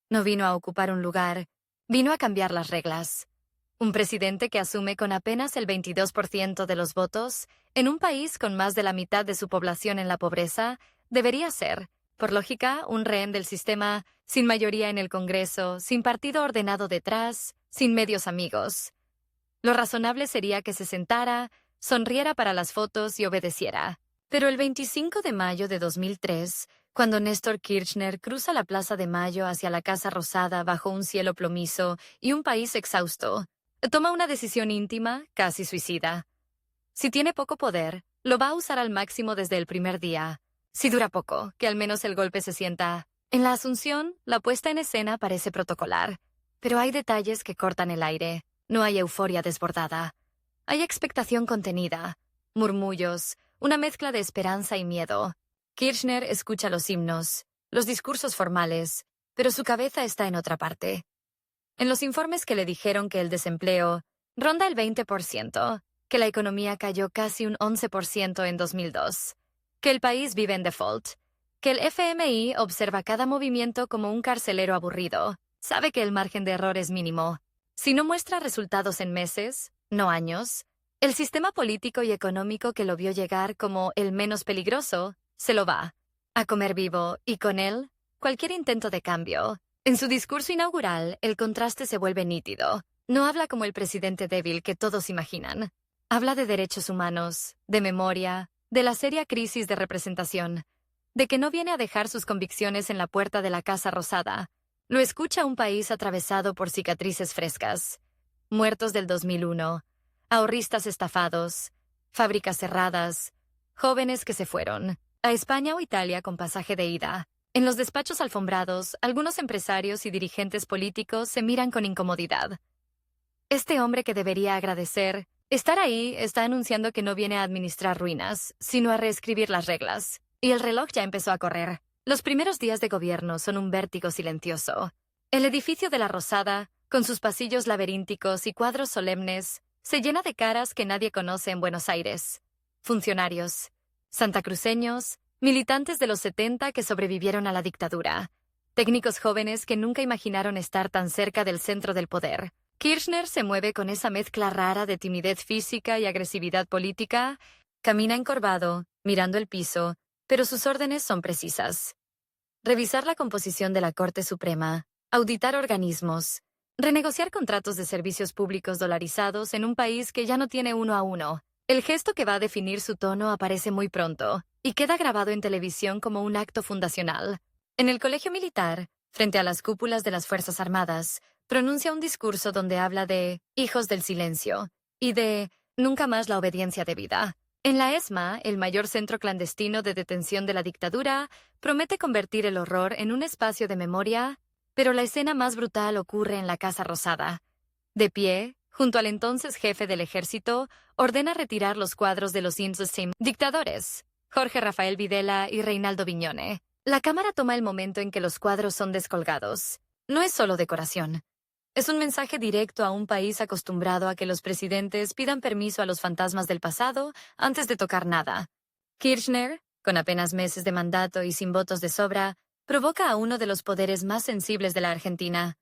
Speaker 1: No vino a ocupar un lugar, vino a cambiar las reglas. Un presidente que asume con apenas el 22% de los votos, en un país con más de la mitad de su población en la pobreza, debería ser, por lógica, un rehén del sistema, sin mayoría en el Congreso, sin partido ordenado detrás, sin medios amigos. Lo razonable sería que se sentara, sonriera para las fotos y obedeciera. Pero el 25 de mayo de 2003, cuando Néstor Kirchner cruza la Plaza de Mayo hacia la Casa Rosada bajo un cielo plomizo y un país exhausto, toma una decisión íntima, casi suicida. Si tiene poco poder, lo va a usar al máximo desde el primer día. Si dura poco, que al menos el golpe se sienta. En la Asunción, la puesta en escena parece protocolar, pero hay detalles que cortan el aire. No hay euforia desbordada. Hay expectación contenida, murmullos, una mezcla de esperanza y miedo. Kirchner escucha los himnos, los discursos formales, pero su cabeza está en otra parte. En los informes que le dijeron que el desempleo ronda el 20%, que la economía cayó casi un 11% en 2002, que el país vive en default, que el FMI observa cada movimiento como un carcelero aburrido, sabe que el margen de error es mínimo. Si no muestra resultados en meses, no años, el sistema político y económico que lo vio llegar como el menos peligroso, se lo va a comer vivo, y con él, cualquier intento de cambio. En su discurso inaugural, el contraste se vuelve nítido. No habla como el presidente débil que todos imaginan. Habla de derechos humanos, de memoria, de la seria crisis de representación, de que no viene a dejar sus convicciones en la puerta de la Casa Rosada. Lo escucha un país atravesado por cicatrices frescas, muertos del 2001, ahorristas estafados, fábricas cerradas, jóvenes que se fueron a España o Italia con pasaje de ida. En los despachos alfombrados, algunos empresarios y dirigentes políticos se miran con incomodidad. Este hombre que debería agradecer estar ahí está anunciando que no viene a administrar ruinas, sino a reescribir las reglas. Y el reloj ya empezó a correr. Los primeros días de gobierno son un vértigo silencioso. El edificio de la Rosada, con sus pasillos laberínticos y cuadros solemnes, se llena de caras que nadie conoce en Buenos Aires. Funcionarios, santacruceños, militantes de los 70 que sobrevivieron a la dictadura, técnicos jóvenes que nunca imaginaron estar tan cerca del centro del poder. Kirchner se mueve con esa mezcla rara de timidez física y agresividad política, camina encorvado, mirando el piso, pero sus órdenes son precisas. Revisar la composición de la Corte Suprema, auditar organismos, renegociar contratos de servicios públicos dolarizados en un país que ya no tiene uno a uno. El gesto que va a definir su tono aparece muy pronto y queda grabado en televisión como un acto fundacional. En el colegio militar, frente a las cúpulas de las Fuerzas Armadas, pronuncia un discurso donde habla de hijos del silencio y de nunca más la obediencia debida. En la ESMA, el mayor centro clandestino de detención de la dictadura, promete convertir el horror en un espacio de memoria, pero la escena más brutal ocurre en la Casa Rosada. De pie, junto al entonces jefe del ejército, ordena retirar los cuadros de los dictadores, Jorge Rafael Videla y Reinaldo Viñone. La cámara toma el momento en que los cuadros son descolgados. No es solo decoración. Es un mensaje directo a un país acostumbrado a que los presidentes pidan permiso a los fantasmas del pasado antes de tocar nada. Kirchner, con apenas meses de mandato y sin votos de sobra, provoca a uno de los poderes más sensibles de la Argentina.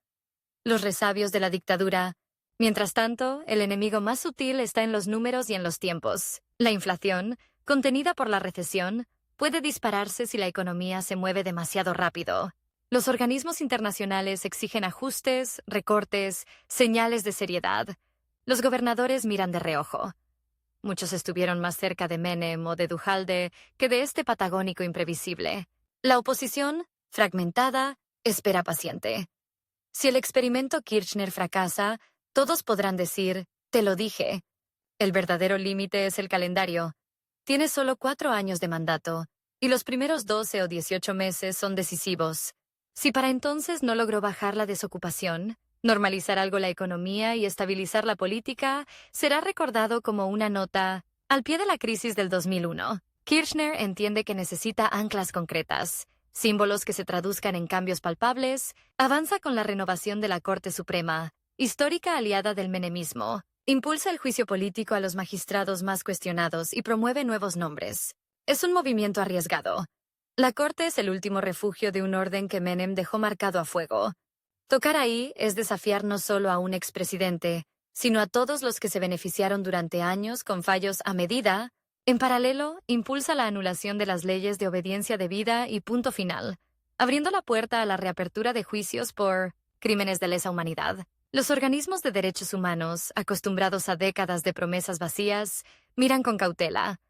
Speaker 1: Los resabios de la dictadura. Mientras tanto, el enemigo más sutil está en los números y en los tiempos. La inflación, contenida por la recesión, puede dispararse si la economía se mueve demasiado rápido. Los organismos internacionales exigen ajustes, recortes, señales de seriedad. Los gobernadores miran de reojo. Muchos estuvieron más cerca de Menem o de Duhalde que de este patagónico imprevisible. La oposición, fragmentada, espera paciente. Si el experimento Kirchner fracasa, todos podrán decir, te lo dije. El verdadero límite es el calendario. Tiene solo 4 años de mandato, y los primeros 12 o 18 meses son decisivos. Si para entonces no logró bajar la desocupación, normalizar algo la economía y estabilizar la política, será recordado como una nota al pie de la crisis del 2001. Kirchner entiende que necesita anclas concretas, símbolos que se traduzcan en cambios palpables, avanza con la renovación de la Corte Suprema, histórica aliada del menemismo, impulsa el juicio político a los magistrados más cuestionados y promueve nuevos nombres. Es un movimiento arriesgado. La Corte es el último refugio de un orden que Menem dejó marcado a fuego. Tocar ahí es desafiar no solo a un expresidente, sino a todos los que se beneficiaron durante años con fallos a medida. En paralelo, impulsa la anulación de las leyes de obediencia debida y punto final, abriendo la puerta a la reapertura de juicios por crímenes de lesa humanidad. Los organismos de derechos humanos, acostumbrados a décadas de promesas vacías, miran con cautela,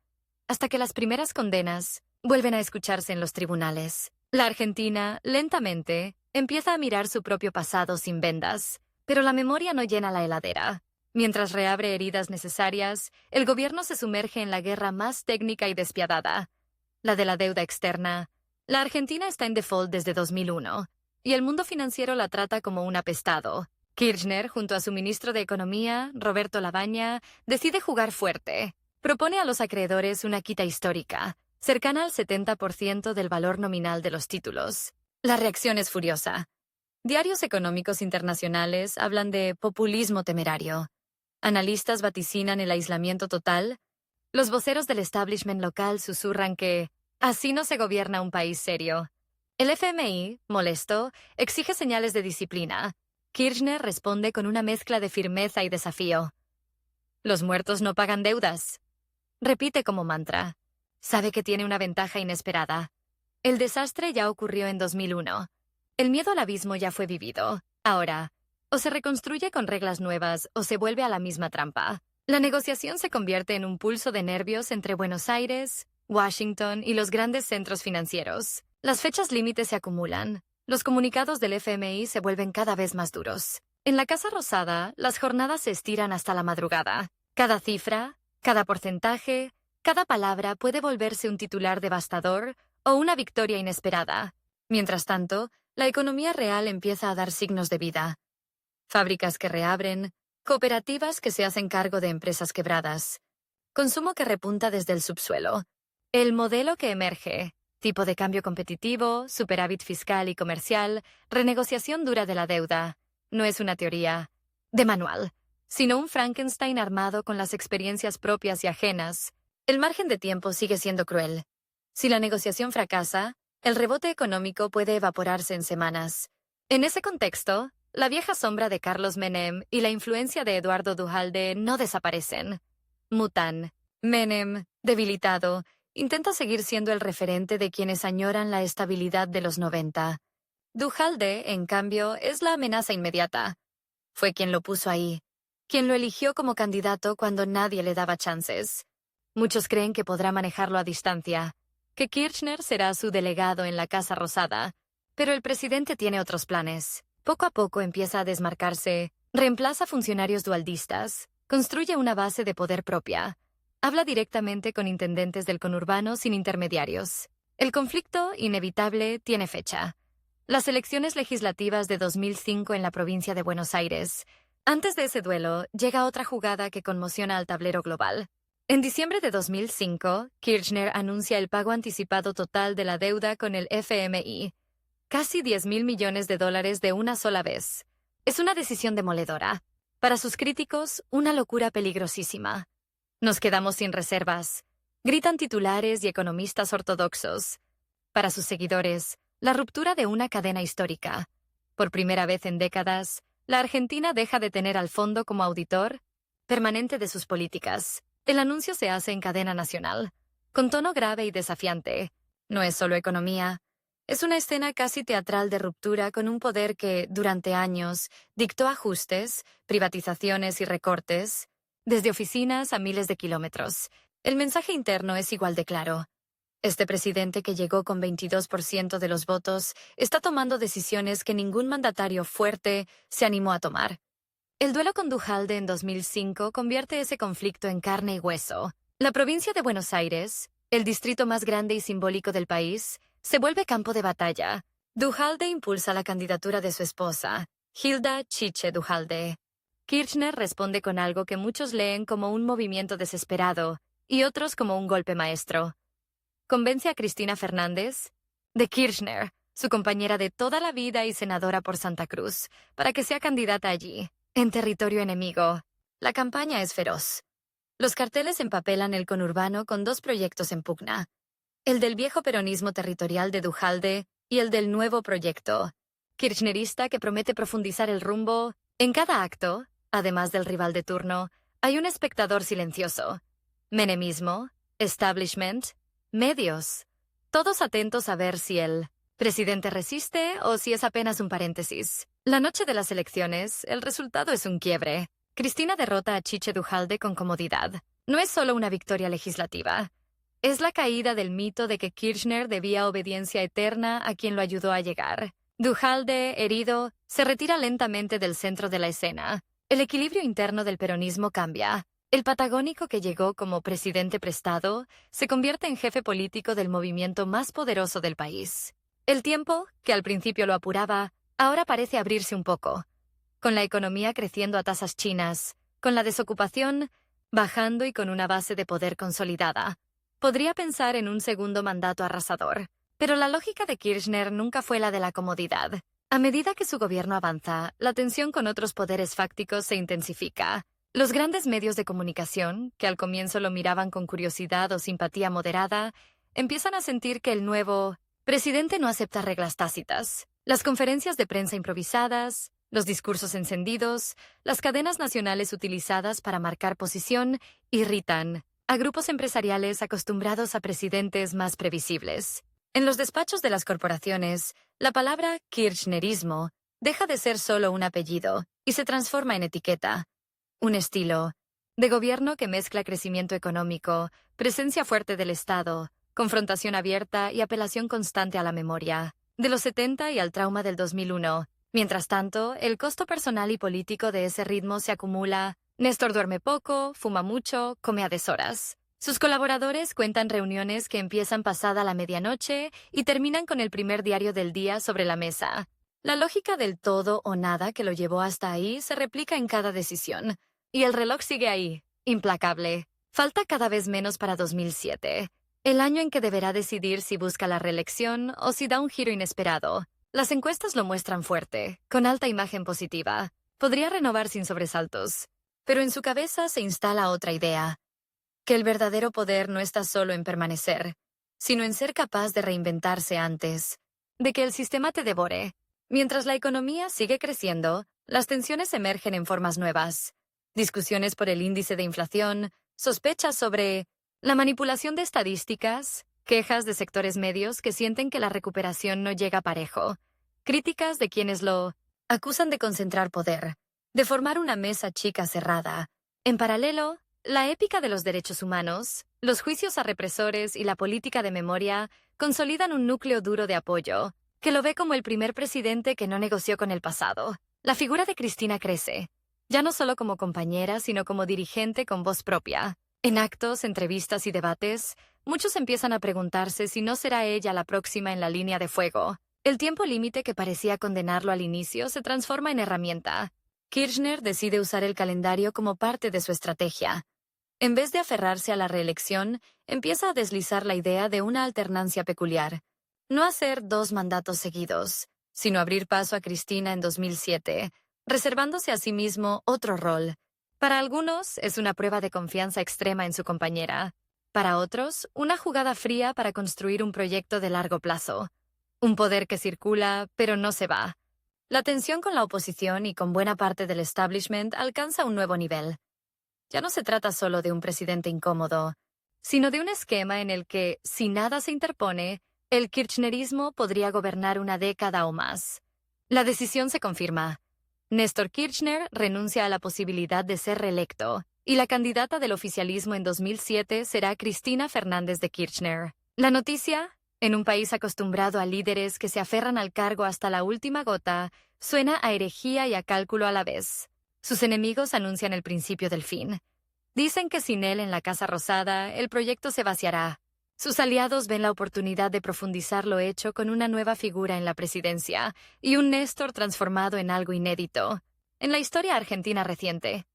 Speaker 1: hasta que las primeras condenas vuelven a escucharse en los tribunales. La Argentina, lentamente, empieza a mirar su propio pasado sin vendas, pero la memoria no llena la heladera. Mientras reabre heridas necesarias, el gobierno se sumerge en la guerra más técnica y despiadada, la de la deuda externa. La Argentina está en default desde 2001, y el mundo financiero la trata como un apestado. Kirchner, junto a su ministro de Economía, Roberto Lavagna, decide jugar fuerte. Propone a los acreedores una quita histórica, cercana al 70% del valor nominal de los títulos. La reacción es furiosa. Diarios económicos internacionales hablan de populismo temerario. Analistas vaticinan el aislamiento total. Los voceros del establishment local susurran que así no se gobierna un país serio. El FMI, molesto, exige señales de disciplina. Kirchner responde con una mezcla de firmeza y desafío. Los muertos no pagan deudas. Repite como mantra. Sabe que tiene una ventaja inesperada. El desastre ya ocurrió en 2001. El miedo al abismo ya fue vivido. Ahora, o se reconstruye con reglas nuevas o se vuelve a la misma trampa. La negociación se convierte en un pulso de nervios entre Buenos Aires, Washington y los grandes centros financieros. Las fechas límites se acumulan. Los comunicados del FMI se vuelven cada vez más duros. En la Casa Rosada, las jornadas se estiran hasta la madrugada. Cada cifra, cada porcentaje, cada palabra puede volverse un titular devastador o una victoria inesperada. Mientras tanto, la economía real empieza a dar signos de vida. Fábricas que reabren, cooperativas que se hacen cargo de empresas quebradas, consumo que repunta desde el subsuelo. El modelo que emerge, tipo de cambio competitivo, superávit fiscal y comercial, renegociación dura de la deuda, no es una teoría de manual, sino un Frankenstein armado con las experiencias propias y ajenas. El margen de tiempo sigue siendo cruel. Si la negociación fracasa, el rebote económico puede evaporarse en semanas. En ese contexto, la vieja sombra de Carlos Menem y la influencia de Eduardo Duhalde no desaparecen. Mutan. Menem, debilitado, intenta seguir siendo el referente de quienes añoran la estabilidad de los 90. Duhalde, en cambio, es la amenaza inmediata. Fue quien lo puso ahí, quien lo eligió como candidato cuando nadie le daba chances. Muchos creen que podrá manejarlo a distancia, que Kirchner será su delegado en la Casa Rosada, pero el presidente tiene otros planes. Poco a poco empieza a desmarcarse, reemplaza funcionarios dualdistas, construye una base de poder propia, habla directamente con intendentes del conurbano sin intermediarios. El conflicto, inevitable, tiene fecha. Las elecciones legislativas de 2005 en la provincia de Buenos Aires, Antes de ese duelo, llega otra jugada que conmociona al tablero global. En diciembre de 2005, Kirchner anuncia el pago anticipado total de la deuda con el FMI, casi $10.000 millones de una sola vez. Es una decisión demoledora. Para sus críticos, una locura peligrosísima. Nos quedamos sin reservas, gritan titulares y economistas ortodoxos. Para sus seguidores, la ruptura de una cadena histórica. Por primera vez en décadas, la Argentina deja de tener al fondo como auditor permanente de sus políticas. El anuncio se hace en cadena nacional, con tono grave y desafiante. No es solo economía. Es una escena casi teatral de ruptura con un poder que, durante años, dictó ajustes, privatizaciones y recortes, desde oficinas a miles de kilómetros. El mensaje interno es igual de claro. Este presidente que llegó con 22% de los votos está tomando decisiones que ningún mandatario fuerte se animó a tomar. El duelo con Duhalde en 2005 convierte ese conflicto en carne y hueso. La provincia de Buenos Aires, el distrito más grande y simbólico del país, se vuelve campo de batalla. Duhalde impulsa la candidatura de su esposa, Hilda Chiche Duhalde. Kirchner responde con algo que muchos leen como un movimiento desesperado y otros como un golpe maestro. Convence a Cristina Fernández, de Kirchner, su compañera de toda la vida y senadora por Santa Cruz, para que sea candidata allí, en territorio enemigo. La campaña es feroz. Los carteles empapelan el conurbano con dos proyectos en pugna: el del viejo peronismo territorial de Duhalde y el del nuevo proyecto kirchnerista que promete profundizar el rumbo. En cada acto, además del rival de turno, hay un espectador silencioso. Menemismo, establishment, medios, todos atentos a ver si el presidente resiste o si es apenas un paréntesis. La noche de las elecciones, el resultado es un quiebre. Cristina derrota a Chiche Duhalde con comodidad. No es solo una victoria legislativa. Es la caída del mito de que Kirchner debía obediencia eterna a quien lo ayudó a llegar. Duhalde, herido, se retira lentamente del centro de la escena. El equilibrio interno del peronismo cambia. El patagónico que llegó como presidente prestado se convierte en jefe político del movimiento más poderoso del país. El tiempo, que al principio lo apuraba, ahora parece abrirse un poco. Con la economía creciendo a tasas chinas, con la desocupación bajando y con una base de poder consolidada, podría pensar en un segundo mandato arrasador. Pero la lógica de Kirchner nunca fue la de la comodidad. A medida que su gobierno avanza, la tensión con otros poderes fácticos se intensifica. Los grandes medios de comunicación, que al comienzo lo miraban con curiosidad o simpatía moderada, empiezan a sentir que el nuevo presidente no acepta reglas tácitas. Las conferencias de prensa improvisadas, los discursos encendidos, las cadenas nacionales utilizadas para marcar posición, irritan a grupos empresariales acostumbrados a presidentes más previsibles. En los despachos de las corporaciones, la palabra kirchnerismo deja de ser solo un apellido y se transforma en etiqueta. Un estilo de gobierno que mezcla crecimiento económico, presencia fuerte del Estado, confrontación abierta y apelación constante a la memoria de los 70 y al trauma del 2001. Mientras tanto, el costo personal y político de ese ritmo se acumula. Néstor duerme poco, fuma mucho, come a deshoras. Sus colaboradores cuentan reuniones que empiezan pasada la medianoche y terminan con el primer diario del día sobre la mesa. La lógica del todo o nada que lo llevó hasta ahí se replica en cada decisión. Y el reloj sigue ahí, implacable. Falta cada vez menos para 2007, el año en que deberá decidir si busca la reelección o si da un giro inesperado. Las encuestas lo muestran fuerte, con alta imagen positiva. Podría renovar sin sobresaltos. Pero en su cabeza se instala otra idea: que el verdadero poder no está solo en permanecer, sino en ser capaz de reinventarse antes de que el sistema te devore. Mientras la economía sigue creciendo, las tensiones emergen en formas nuevas. Discusiones por el índice de inflación, sospechas sobre la manipulación de estadísticas, quejas de sectores medios que sienten que la recuperación no llega parejo, críticas de quienes lo acusan de concentrar poder, de formar una mesa chica cerrada. En paralelo, la épica de los derechos humanos, los juicios a represores y la política de memoria consolidan un núcleo duro de apoyo, que lo ve como el primer presidente que no negoció con el pasado. La figura de Cristina crece, ya no solo como compañera, sino como dirigente con voz propia. En actos, entrevistas y debates, muchos empiezan a preguntarse si no será ella la próxima en la línea de fuego. El tiempo límite que parecía condenarlo al inicio se transforma en herramienta. Kirchner decide usar el calendario como parte de su estrategia. En vez de aferrarse a la reelección, empieza a deslizar la idea de una alternancia peculiar. No hacer 2 mandatos seguidos, sino abrir paso a Cristina en 2007, reservándose a sí mismo otro rol. Para algunos, es una prueba de confianza extrema en su compañera. Para otros, una jugada fría para construir un proyecto de largo plazo. Un poder que circula, pero no se va. La tensión con la oposición y con buena parte del establishment alcanza un nuevo nivel. Ya no se trata solo de un presidente incómodo, sino de un esquema en el que, si nada se interpone, el kirchnerismo podría gobernar una década o más. La decisión se confirma. Néstor Kirchner renuncia a la posibilidad de ser reelecto, y la candidata del oficialismo en 2007 será Cristina Fernández de Kirchner. La noticia, en un país acostumbrado a líderes que se aferran al cargo hasta la última gota, suena a herejía y a cálculo a la vez. Sus enemigos anuncian el principio del fin. Dicen que sin él en la Casa Rosada, el proyecto se vaciará. Sus aliados ven la oportunidad de profundizar lo hecho con una nueva figura en la presidencia y un Néstor transformado en algo inédito en la historia argentina reciente.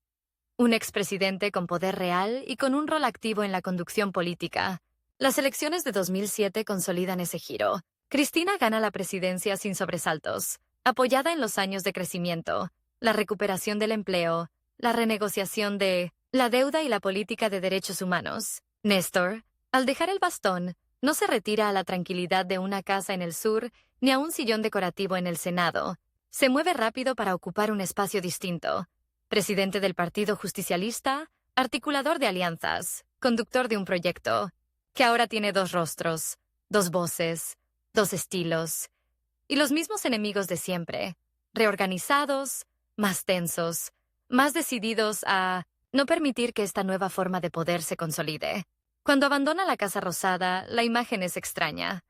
Speaker 1: Un expresidente con poder real y con un rol activo en la conducción política. Las elecciones de 2007 consolidan ese giro. Cristina gana la presidencia sin sobresaltos, apoyada en los años de crecimiento, la recuperación del empleo, la renegociación de la deuda y la política de derechos humanos. Néstor, al dejar el bastón, no se retira a la tranquilidad de una casa en el sur ni a un sillón decorativo en el Senado. Se mueve rápido para ocupar un espacio distinto. Presidente del Partido Justicialista, articulador de alianzas, conductor de un proyecto, que ahora tiene 2 rostros, 2 voces, 2 estilos, y los mismos enemigos de siempre, reorganizados, más tensos, más decididos a no permitir que esta nueva forma de poder se consolide. Cuando abandona la Casa Rosada, la imagen es extraña.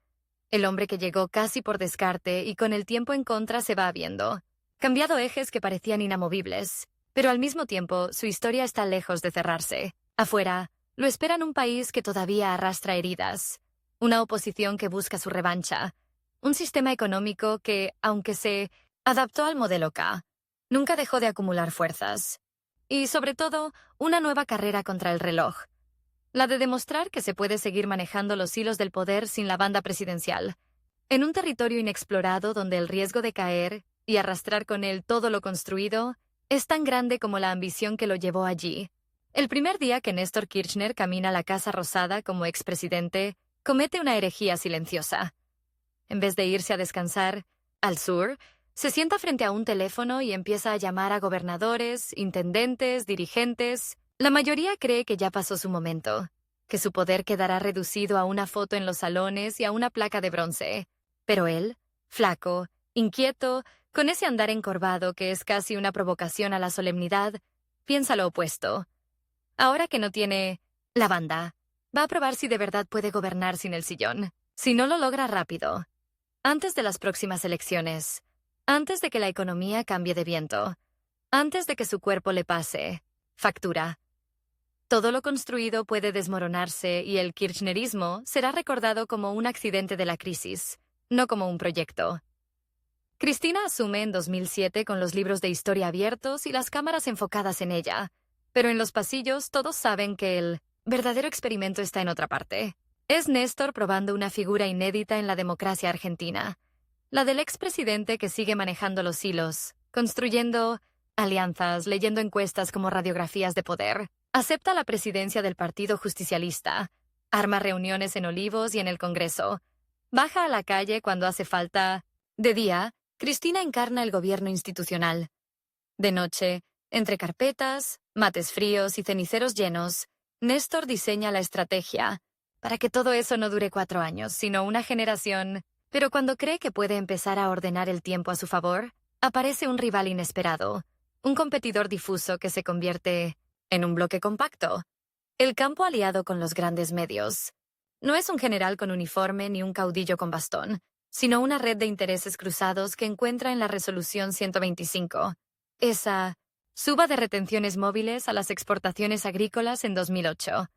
Speaker 1: El hombre que llegó casi por descarte y con el tiempo en contra se va viendo, cambiado ejes que parecían inamovibles, pero al mismo tiempo su historia está lejos de cerrarse. Afuera, lo esperan un país que todavía arrastra heridas, una oposición que busca su revancha, un sistema económico que, aunque se adaptó al modelo K, nunca dejó de acumular fuerzas. Y, sobre todo, una nueva carrera contra el reloj, la de demostrar que se puede seguir manejando los hilos del poder sin la banda presidencial, en un territorio inexplorado donde el riesgo de caer y arrastrar con él todo lo construido es tan grande como la ambición que lo llevó allí. El primer día que Néstor Kirchner camina a la Casa Rosada como expresidente, comete una herejía silenciosa. En vez de irse a descansar al sur, se sienta frente a un teléfono y empieza a llamar a gobernadores, intendentes, dirigentes. La mayoría cree que ya pasó su momento, que su poder quedará reducido a una foto en los salones y a una placa de bronce. Pero él, flaco, inquieto, con ese andar encorvado que es casi una provocación a la solemnidad, piensa lo opuesto. Ahora que no tiene la banda, va a probar si de verdad puede gobernar sin el sillón. Si no lo logra rápido, antes de las próximas elecciones, antes de que la economía cambie de viento, antes de que su cuerpo le pase factura. Todo lo construido puede desmoronarse y el kirchnerismo será recordado como un accidente de la crisis, no como un proyecto. Cristina asume en 2007 con los libros de historia abiertos y las cámaras enfocadas en ella, pero en los pasillos todos saben que el verdadero experimento está en otra parte. Es Néstor probando una figura inédita en la democracia argentina, la del expresidente que sigue manejando los hilos, construyendo alianzas, leyendo encuestas como radiografías de poder. Acepta la presidencia del Partido Justicialista, arma reuniones en Olivos y en el Congreso, baja a la calle cuando hace falta. De día, Cristina encarna el gobierno institucional. De noche, entre carpetas, mates fríos y ceniceros llenos, Néstor diseña la estrategia para que todo eso no dure 4 años, sino una generación. Pero cuando cree que puede empezar a ordenar el tiempo a su favor, aparece un rival inesperado, un competidor difuso que se convierte en un bloque compacto. El campo aliado con los grandes medios. No es un general con uniforme ni un caudillo con bastón, sino una red de intereses cruzados que encuentra en la Resolución 125. Esa suba de retenciones móviles a las exportaciones agrícolas en 2008.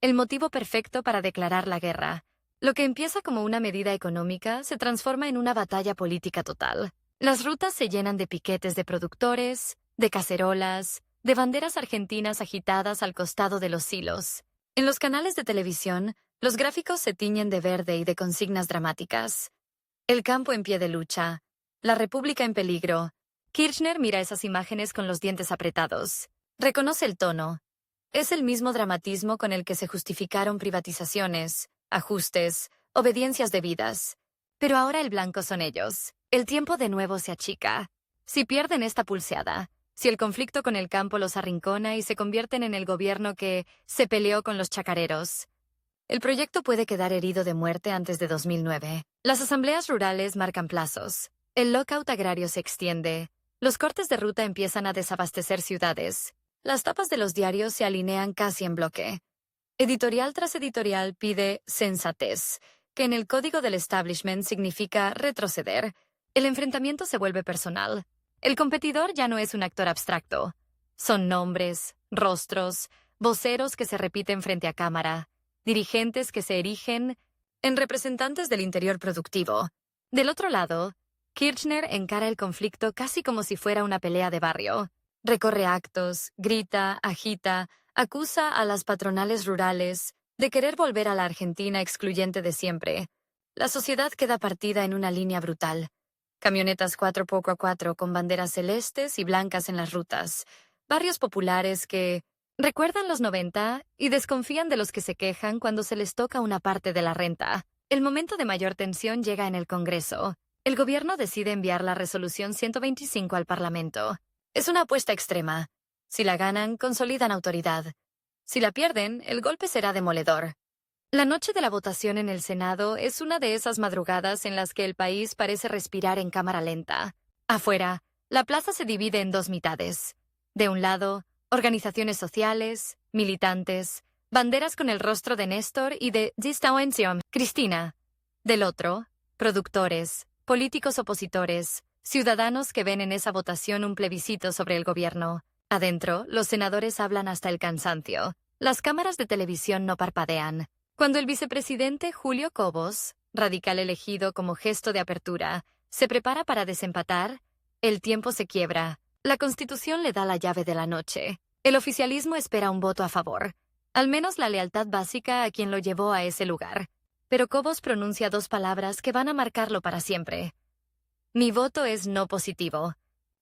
Speaker 1: El motivo perfecto para declarar la guerra. Lo que empieza como una medida económica se transforma en una batalla política total. Las rutas se llenan de piquetes de productores, de cacerolas, de banderas argentinas agitadas al costado de los silos. En los canales de televisión, los gráficos se tiñen de verde y de consignas dramáticas. El campo en pie de lucha. La República en peligro. Kirchner mira esas imágenes con los dientes apretados. Reconoce el tono. Es el mismo dramatismo con el que se justificaron privatizaciones, ajustes, obediencias debidas. Pero ahora el blanco son ellos. El tiempo de nuevo se achica. Si pierden esta pulseada, si el conflicto con el campo los arrincona y se convierten en el gobierno que se peleó con los chacareros, el proyecto puede quedar herido de muerte antes de 2009. Las asambleas rurales marcan plazos. El lockout agrario se extiende. Los cortes de ruta empiezan a desabastecer ciudades. Las tapas de los diarios se alinean casi en bloque. Editorial tras editorial pide sensatez, que en el código del establishment significa retroceder. El enfrentamiento se vuelve personal. El competidor ya no es un actor abstracto. Son nombres, rostros, voceros que se repiten frente a cámara, dirigentes que se erigen en representantes del interior productivo. Del otro lado, Kirchner encara el conflicto casi como si fuera una pelea de barrio. Recorre actos, grita, agita, acusa a las patronales rurales de querer volver a la Argentina excluyente de siempre. La sociedad queda partida en una línea brutal. Camionetas 4x4 con banderas celestes y blancas en las rutas. Barrios populares que recuerdan los 90 y desconfían de los que se quejan cuando se les toca una parte de la renta. El momento de mayor tensión llega en el Congreso. El gobierno decide enviar la resolución 125 al Parlamento. Es una apuesta extrema. Si la ganan, consolidan autoridad. Si la pierden, el golpe será demoledor. La noche de la votación en el Senado es una de esas madrugadas en las que el país parece respirar en cámara lenta. Afuera, la plaza se divide en dos mitades. De un lado, organizaciones sociales, militantes, banderas con el rostro de Néstor y de Distancia, Cristina. Del otro, productores, políticos opositores, ciudadanos que ven en esa votación un plebiscito sobre el gobierno. Adentro, los senadores hablan hasta el cansancio. Las cámaras de televisión no parpadean. Cuando el vicepresidente Julio Cobos, radical elegido como gesto de apertura, se prepara para desempatar, el tiempo se quiebra. La Constitución le da la llave de la noche. El oficialismo espera un voto a favor, al menos la lealtad básica a quien lo llevó a ese lugar. Pero Cobos pronuncia dos palabras que van a marcarlo para siempre. Mi voto es no positivo.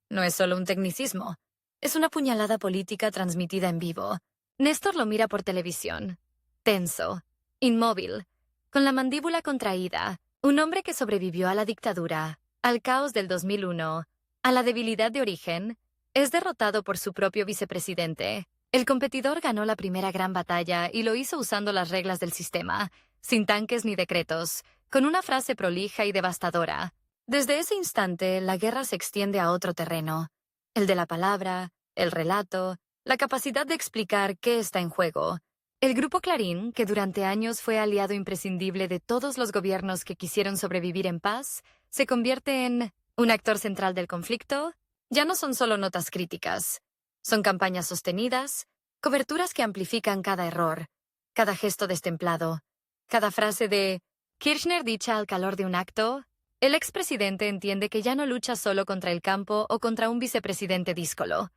Speaker 1: No es solo un tecnicismo. Es una puñalada política transmitida en vivo. Néstor lo mira por televisión. Tenso, inmóvil, con la mandíbula contraída. Un hombre que sobrevivió a la dictadura, al caos del 2001, a la debilidad de origen, es derrotado por su propio vicepresidente. El competidor ganó la primera gran batalla y lo hizo usando las reglas del sistema, sin tanques ni decretos, con una frase prolija y devastadora. Desde ese instante, la guerra se extiende a otro terreno, el de la palabra, el relato, la capacidad de explicar qué está en juego. El Grupo Clarín, que durante años fue aliado imprescindible de todos los gobiernos que quisieron sobrevivir en paz, se convierte en un actor central del conflicto. Ya no son solo notas críticas, son campañas sostenidas, coberturas que amplifican cada error, cada gesto destemplado, cada frase de Kirchner dicha al calor de un acto. El expresidente entiende que ya no lucha solo contra el campo o contra un vicepresidente díscolo.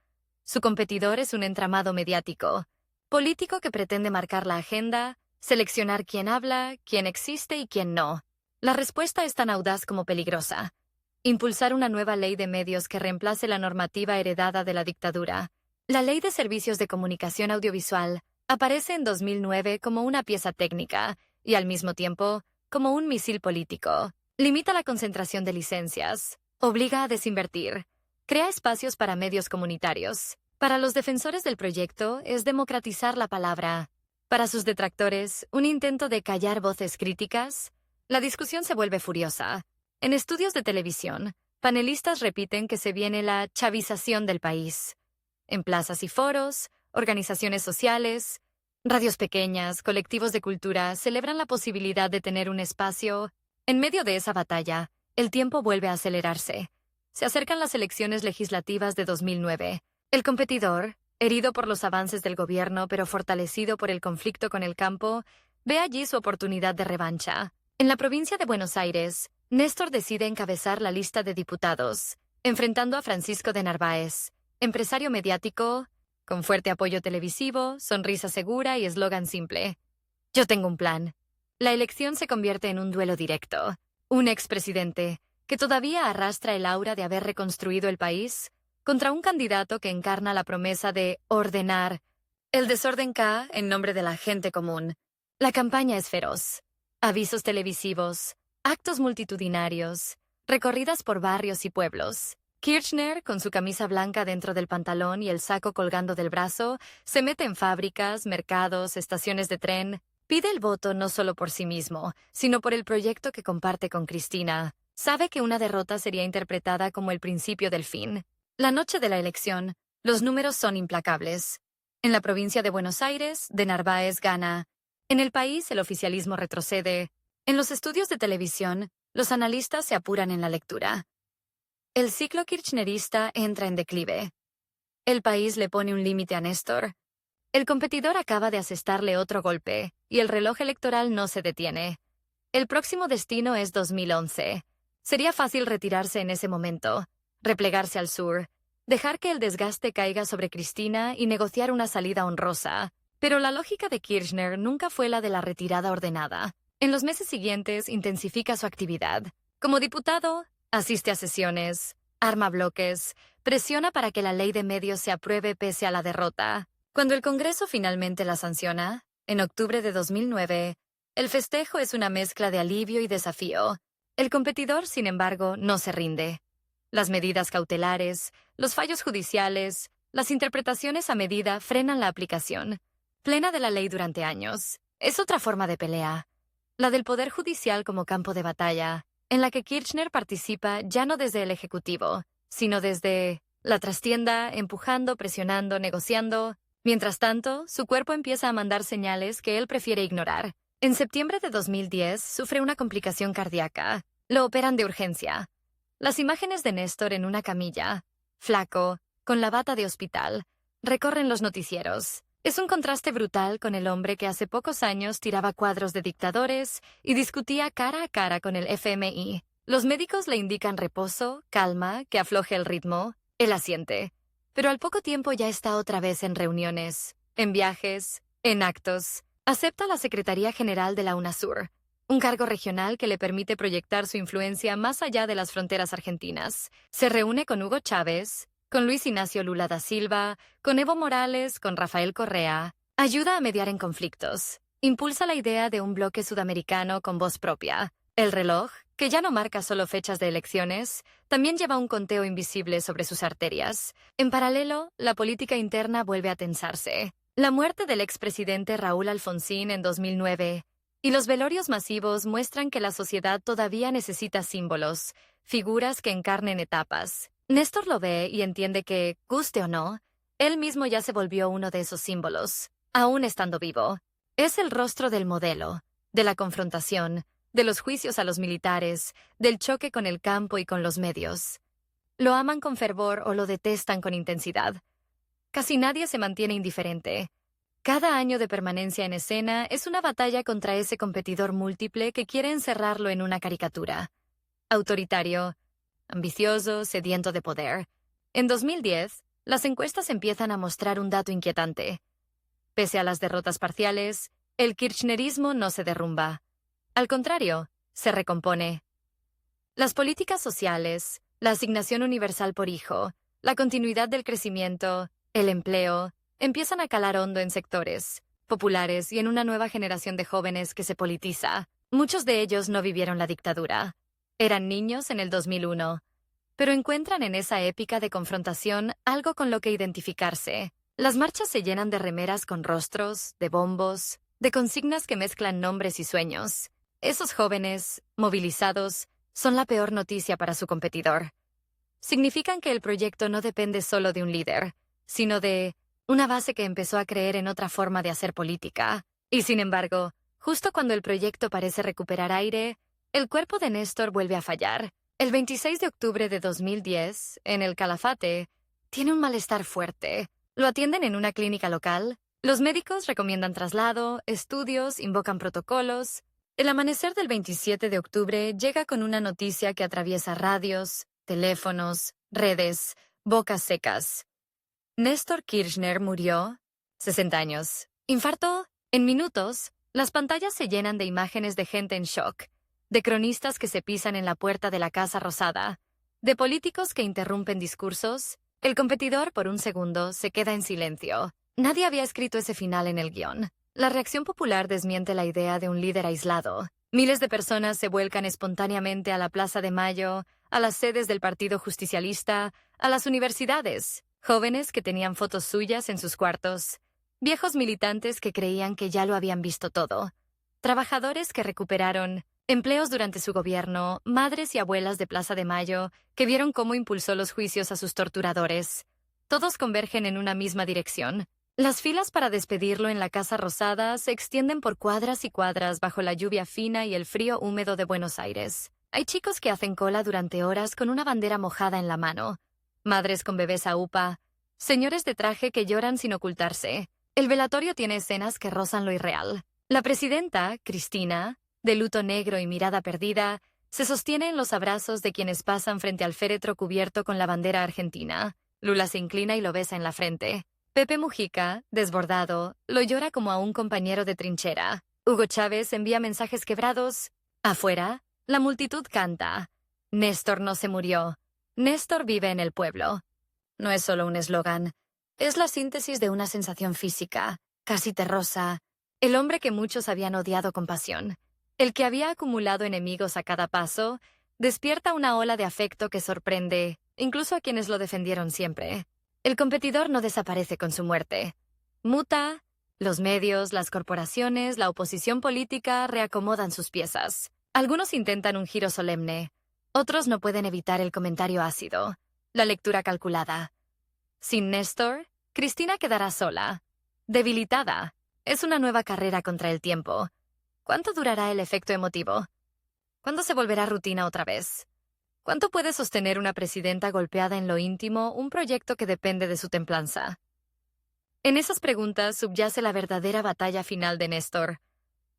Speaker 1: Su competidor es un entramado mediático, político que pretende marcar la agenda, seleccionar quién habla, quién existe y quién no. La respuesta es tan audaz como peligrosa. Impulsar una nueva ley de medios que reemplace la normativa heredada de la dictadura. La Ley de Servicios de Comunicación Audiovisual aparece en 2009 como una pieza técnica y, al mismo tiempo, como un misil político. Limita la concentración de licencias, obliga a desinvertir, crea espacios para medios comunitarios. Para los defensores del proyecto es democratizar la palabra. Para sus detractores, un intento de callar voces críticas. La discusión se vuelve furiosa. En estudios de televisión, panelistas repiten que se viene la chavización del país. En plazas y foros, organizaciones sociales, radios pequeñas, colectivos de cultura celebran la posibilidad de tener un espacio. En medio de esa batalla, el tiempo vuelve a acelerarse. Se acercan las elecciones legislativas de 2009. El competidor, herido por los avances del gobierno pero fortalecido por el conflicto con el campo, ve allí su oportunidad de revancha. En la provincia de Buenos Aires, Néstor decide encabezar la lista de diputados, enfrentando a Francisco de Narváez, Empresario mediático, con fuerte apoyo televisivo, sonrisa segura y eslogan simple. Yo tengo un plan. La elección se convierte en un duelo directo. Un expresidente, que todavía arrastra el aura de haber reconstruido el país, contra un candidato que encarna la promesa de ordenar el desorden K en nombre de la gente común. La campaña es feroz. Avisos televisivos, actos multitudinarios, recorridas por barrios y pueblos. Kirchner, con su camisa blanca dentro del pantalón y el saco colgando del brazo, se mete en fábricas, mercados, estaciones de tren. Pide el voto no solo por sí mismo, sino por el proyecto que comparte con Cristina. Sabe que una derrota sería interpretada como el principio del fin. La noche de la elección, los números son implacables. En la provincia de Buenos Aires, de Narváez gana. En el país, el oficialismo retrocede. En los estudios de televisión, los analistas se apuran en la lectura. El ciclo kirchnerista entra en declive. El país le pone un límite a Néstor. El competidor acaba de asestarle otro golpe, y el reloj electoral no se detiene. El próximo destino es 2011. Sería fácil retirarse en ese momento, replegarse al sur, dejar que el desgaste caiga sobre Cristina y negociar una salida honrosa. Pero la lógica de Kirchner nunca fue la de la retirada ordenada. En los meses siguientes intensifica su actividad. Como diputado, asiste a sesiones, arma bloques, presiona para que la ley de medios se apruebe pese a la derrota. Cuando el Congreso finalmente la sanciona, en octubre de 2009, el festejo es una mezcla de alivio y desafío. El competidor, sin embargo, no se rinde. Las medidas cautelares, los fallos judiciales, las interpretaciones a medida frenan la aplicación plena de la ley durante años. Es otra forma de pelea, la del Poder Judicial como campo de batalla, en la que Kirchner participa ya no desde el Ejecutivo, sino desde la trastienda, empujando, presionando, negociando. Mientras tanto, su cuerpo empieza a mandar señales que él prefiere ignorar. En septiembre de 2010 sufre una complicación cardíaca. Lo operan de urgencia. Las imágenes de Néstor en una camilla, flaco, con la bata de hospital, recorren los noticieros. Es un contraste brutal con el hombre que hace pocos años tiraba cuadros de dictadores y discutía cara a cara con el FMI. Los médicos le indican reposo, calma, que afloje el ritmo. Él asiente. Pero al poco tiempo ya está otra vez en reuniones, en viajes, en actos. Acepta la Secretaría General de la UNASUR, un cargo regional que le permite proyectar su influencia más allá de las fronteras argentinas. Se reúne con Hugo Chávez, con Luis Ignacio Lula da Silva, con Evo Morales, con Rafael Correa. Ayuda a mediar en conflictos. Impulsa la idea de un bloque sudamericano con voz propia. El reloj, que ya no marca solo fechas de elecciones, también lleva un conteo invisible sobre sus arterias. En paralelo, la política interna vuelve a tensarse. La muerte del expresidente Raúl Alfonsín en 2009 y los velorios masivos muestran que la sociedad todavía necesita símbolos, figuras que encarnen etapas. Néstor lo ve y entiende que, guste o no, él mismo ya se volvió uno de esos símbolos, aún estando vivo. Es el rostro del modelo, de la confrontación, de los juicios a los militares, del choque con el campo y con los medios. Lo aman con fervor o lo detestan con intensidad. Casi nadie se mantiene indiferente. Cada año de permanencia en escena es una batalla contra ese competidor múltiple que quiere encerrarlo en una caricatura. Autoritario, ambicioso, sediento de poder. En 2010, las encuestas empiezan a mostrar un dato inquietante. Pese a las derrotas parciales, el kirchnerismo no se derrumba. Al contrario, se recompone. Las políticas sociales, la asignación universal por hijo, la continuidad del crecimiento, el empleo, empiezan a calar hondo en sectores populares y en una nueva generación de jóvenes que se politiza. Muchos de ellos no vivieron la dictadura. Eran niños en el 2001, pero encuentran en esa épica de confrontación algo con lo que identificarse. Las marchas se llenan de remeras con rostros, de bombos, de consignas que mezclan nombres y sueños. Esos jóvenes, movilizados, son la peor noticia para su competidor. Significan que el proyecto no depende solo de un líder, sino de una base que empezó a creer en otra forma de hacer política. Y sin embargo, justo cuando el proyecto parece recuperar aire, el cuerpo de Néstor vuelve a fallar. El 26 de octubre de 2010, en el Calafate, tiene un malestar fuerte. Lo atienden en una clínica local. Los médicos recomiendan traslado, estudios, invocan protocolos. El amanecer del 27 de octubre llega con una noticia que atraviesa radios, teléfonos, redes, bocas secas. Néstor Kirchner murió, 60 años. Infarto, en minutos, las pantallas se llenan de imágenes de gente en shock, de cronistas que se pisan en la puerta de la Casa Rosada, de políticos que interrumpen discursos. El competidor, por un segundo, se queda en silencio. Nadie había escrito ese final en el guión. La reacción popular desmiente la idea de un líder aislado. Miles de personas se vuelcan espontáneamente a la Plaza de Mayo, a las sedes del Partido Justicialista, a las universidades. Jóvenes que tenían fotos suyas en sus cuartos. Viejos militantes que creían que ya lo habían visto todo. Trabajadores que recuperaron empleos durante su gobierno, madres y abuelas de Plaza de Mayo que vieron cómo impulsó los juicios a sus torturadores. Todos convergen en una misma dirección. Las filas para despedirlo en la Casa Rosada se extienden por cuadras y cuadras bajo la lluvia fina y el frío húmedo de Buenos Aires. Hay chicos que hacen cola durante horas con una bandera mojada en la mano, madres con bebés a upa, señores de traje que lloran sin ocultarse. El velatorio tiene escenas que rozan lo irreal. La presidenta, Cristina, de luto negro y mirada perdida, se sostiene en los abrazos de quienes pasan frente al féretro cubierto con la bandera argentina. Lula se inclina y lo besa en la frente. Pepe Mujica, desbordado, lo llora como a un compañero de trinchera. Hugo Chávez envía mensajes quebrados. Afuera, la multitud canta. Néstor no se murió. Néstor vive en el pueblo. No es solo un eslogan. Es la síntesis de una sensación física, casi terrosa. El hombre que muchos habían odiado con pasión. El que había acumulado enemigos a cada paso, despierta una ola de afecto que sorprende, incluso a quienes lo defendieron siempre. El competidor no desaparece con su muerte. Muta, los medios, las corporaciones, la oposición política reacomodan sus piezas. Algunos intentan un giro solemne. Otros no pueden evitar el comentario ácido, la lectura calculada. Sin Néstor, Cristina quedará sola, debilitada. Es una nueva carrera contra el tiempo. ¿Cuánto durará el efecto emotivo? ¿Cuándo se volverá rutina otra vez? ¿Cuánto puede sostener una presidenta golpeada en lo íntimo un proyecto que depende de su templanza? En esas preguntas subyace la verdadera batalla final de Néstor.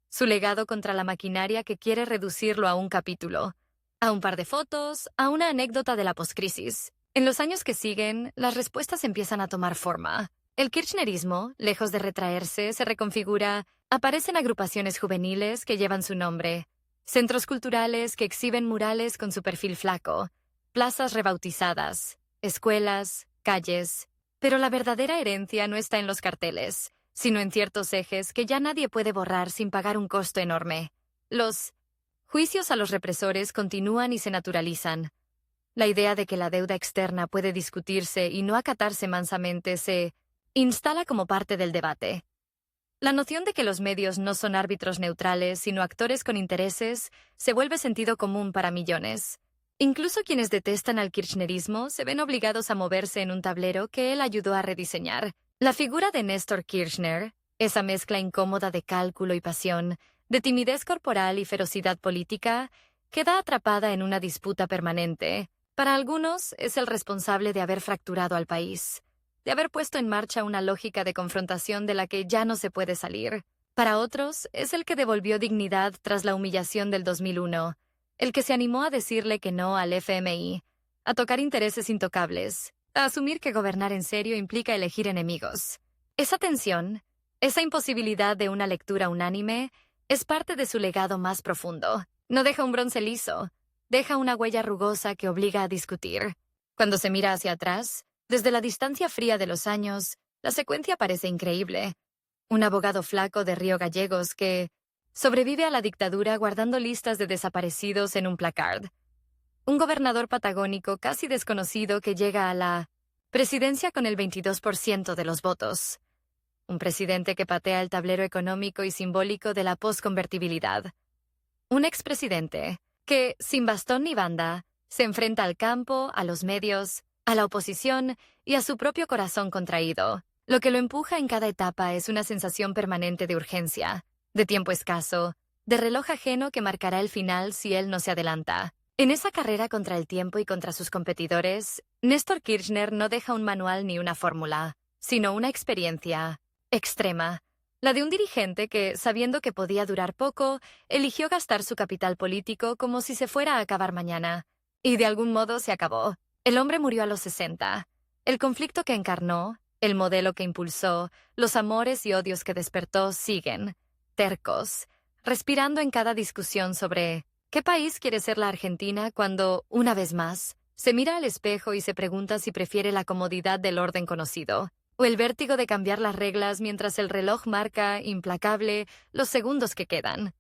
Speaker 1: Su legado contra la maquinaria que quiere reducirlo a un capítulo, a un par de fotos, a una anécdota de la poscrisis. En los años que siguen, las respuestas empiezan a tomar forma. El kirchnerismo, lejos de retraerse, se reconfigura. Aparecen agrupaciones juveniles que llevan su nombre, centros culturales que exhiben murales con su perfil flaco, plazas rebautizadas, escuelas, calles. Pero la verdadera herencia no está en los carteles, sino en ciertos ejes que ya nadie puede borrar sin pagar un costo enorme. Los juicios a los represores continúan y se naturalizan. La idea de que la deuda externa puede discutirse y no acatarse mansamente se instala como parte del debate. La noción de que los medios no son árbitros neutrales, sino actores con intereses, se vuelve sentido común para millones. Incluso quienes detestan al kirchnerismo se ven obligados a moverse en un tablero que él ayudó a rediseñar. La figura de Néstor Kirchner, esa mezcla incómoda de cálculo y pasión, de timidez corporal y ferocidad política, queda atrapada en una disputa permanente. Para algunos, es el responsable de haber fracturado al país, de haber puesto en marcha una lógica de confrontación de la que ya no se puede salir. Para otros, es el que devolvió dignidad tras la humillación del 2001, el que se animó a decirle que no al FMI, a tocar intereses intocables, a asumir que gobernar en serio implica elegir enemigos. Esa tensión, esa imposibilidad de una lectura unánime, es parte de su legado más profundo. No deja un bronce liso, deja una huella rugosa que obliga a discutir. Cuando se mira hacia atrás, desde la distancia fría de los años, la secuencia parece increíble. Un abogado flaco de Río Gallegos que sobrevive a la dictadura guardando listas de desaparecidos en un placard. Un gobernador patagónico casi desconocido que llega a la presidencia con el 22% de los votos. Un presidente que patea el tablero económico y simbólico de la posconvertibilidad. Un expresidente que, sin bastón ni banda, se enfrenta al campo, a los medios, a la oposición y a su propio corazón contraído. Lo que lo empuja en cada etapa es una sensación permanente de urgencia, de tiempo escaso, de reloj ajeno que marcará el final si él no se adelanta. En esa carrera contra el tiempo y contra sus competidores, Néstor Kirchner no deja un manual ni una fórmula, sino una experiencia extrema, la de un dirigente que, sabiendo que podía durar poco, eligió gastar su capital político como si se fuera a acabar mañana. Y de algún modo se acabó. El hombre murió a los 60. El conflicto que encarnó, El modelo que impulsó, los amores y odios que despertó siguen, tercos, respirando en cada discusión sobre ¿qué país quiere ser la Argentina cuando, una vez más, se mira al espejo y se pregunta si prefiere la comodidad del orden conocido o el vértigo de cambiar las reglas mientras el reloj marca, implacable, los segundos que quedan?